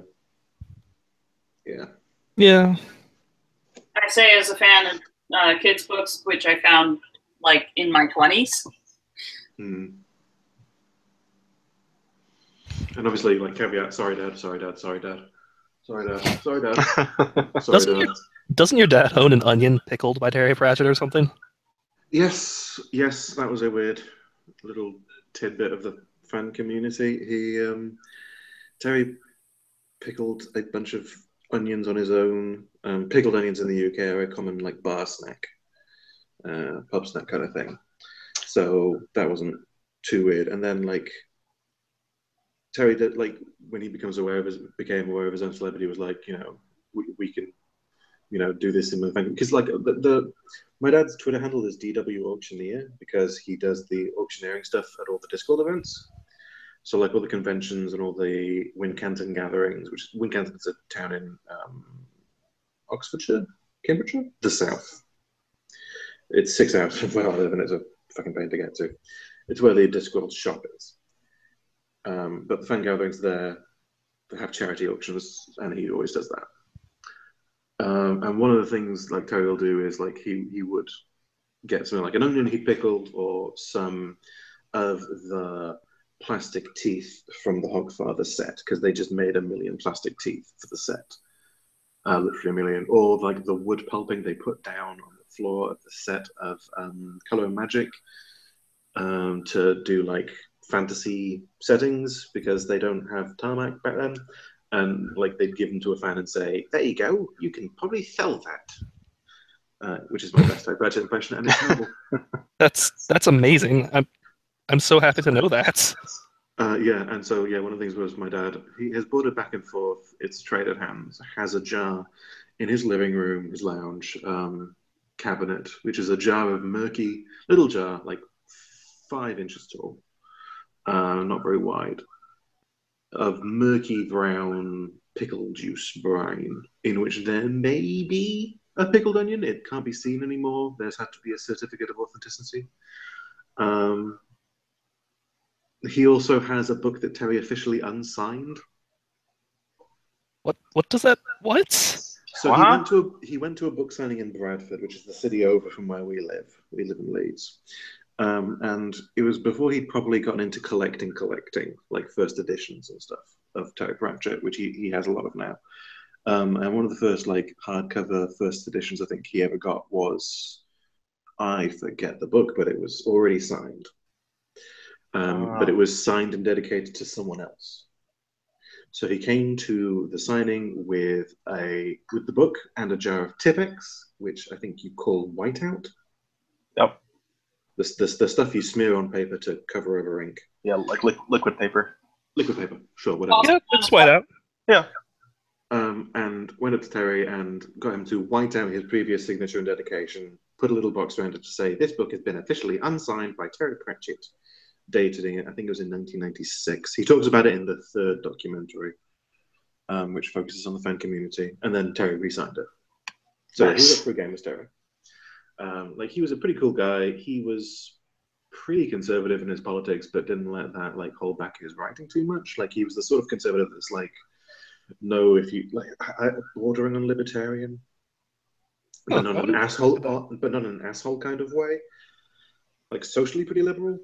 I say as a fan of kids' books, which I found like in my 20s. And obviously, like caveat, sorry, Dad. Doesn't your dad own an Onion pickled by Terry Pratchett or something? Yes, that was a weird little tidbit of the fan community. Terry pickled a bunch of onions on his own. Pickled onions in the UK are a common like bar snack, pub snack kind of thing. So that wasn't too weird. And then like Terry did, like when he became aware of his own celebrity, was like, you know, we can, you know, do this in the event because like my dad's Twitter handle is DW Auctioneer because he does the auctioneering stuff at all the Discworld events. So like all the conventions and all the Wincanton gatherings, which Wincanton is a town in Oxfordshire, Cambridgeshire, the south. It's 6 hours from where I live, and it's a fucking pain to get to. It's where the Discworld shop is. But the fan gatherings there, they have charity auctions, and he always does that. And one of the things like Terry will do is like he would get something like an onion he pickled or some of the plastic teeth from the Hogfather set because they just made 1 million plastic teeth for the set. literally a million. Or like the wood pulping they put down on the floor of the set of Color and Magic to do like fantasy settings because they don't have tarmac back then. And like they'd give them to a fan and say, "There you go, you can probably sell that," which is my best typewriter impression, and it's horrible. That's amazing. I'm so happy to know that. Yeah, and so yeah, one of the things was my dad. He has bought it back and forth. It's traded hands. Has a jar in his living room, his lounge cabinet, which is a jar of murky little jar, like 5 inches tall, not very wide, of murky brown pickle juice brine, in which there may be a pickled onion. It can't be seen anymore. There's had to be a certificate of authenticity. He also has a book that Terry officially unsigned. What does that? What? So he went to a book signing in Bradford, which is the city over from where we live. We live in Leeds. And it was before he'd probably gotten into collecting, like first editions and stuff of Terry Pratchett, which he has a lot of now. And one of the first like hardcover first editions I think he ever got was, I forget the book, but it was already signed. But it was signed and dedicated to someone else. So he came to the signing with the book and a jar of Tippex, which I think you call whiteout. Yep. The stuff you smear on paper to cover over ink. Yeah, like liquid paper. Liquid paper, sure, whatever. Yeah, it's whiteout. Yeah. And went up to Terry and got him to white out his previous signature and dedication, put a little box around it to say, "This book has been officially unsigned by Terry Pratchett." Dating it, I think it was in 1996. He talks about it in the 3rd documentary, which focuses on the fan community, and then Terry re-signed it. So nice. He was up for a game with Terry. Like he was a pretty cool guy. He was pretty conservative in his politics, but didn't let that like hold back his writing too much. Like he was the sort of conservative that's like, no, if you like bordering on libertarian, but not an asshole, but not an asshole kind of way. Like socially pretty liberal.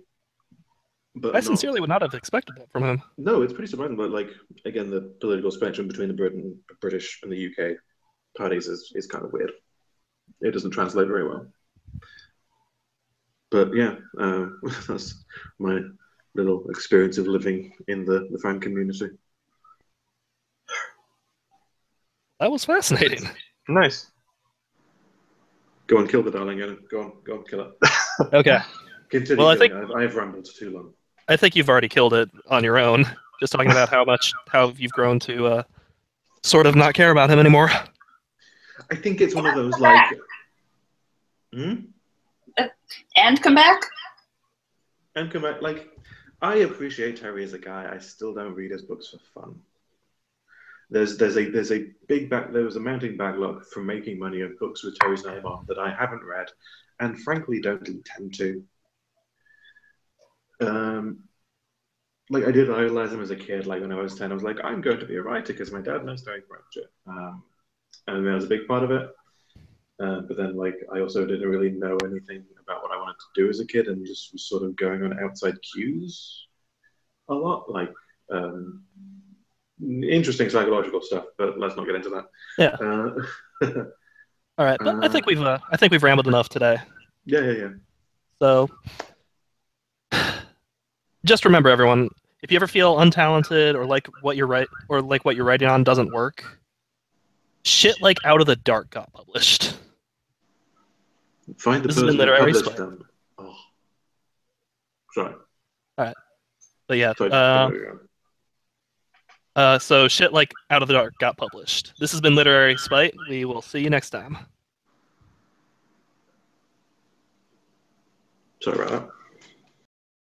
But I sincerely would not have expected that from him. No, it's pretty surprising. But like again, the political spectrum between the British and the UK parties is kind of weird. It doesn't translate very well. But yeah, that's my little experience of living in the fan community. That was fascinating. Nice. Go on, kill the darling. Go on, kill it. Okay. Continue. Well, I've rambled too long. I think you've already killed it on your own. Just talking about how you've grown to sort of not care about him anymore. I think it's one of those like. And come back. And come back. Like, I appreciate Terry as a guy. I still don't read his books for fun. There was a mounting backlog from making money of books with Terry's name on that I haven't read, and frankly don't intend to. Like I did idolize him as a kid. Like when I was 10, I was like, I'm going to be a writer because my dad knows Terry Pratchett, and that was a big part of it. But then, like, I also didn't really know anything about what I wanted to do as a kid, and just was sort of going on outside cues a lot, like interesting psychological stuff. But let's not get into that. Yeah. All right, but I think we've rambled enough today. Yeah. So. Just remember, everyone, if you ever feel untalented or like what you're writing on doesn't work, shit like Out of the Dark got published. Find the person who published them. Oh. Sorry. All right. But yeah. So shit like Out of the Dark got published. This has been Literary Spite. We will see you next time. Sorry about that.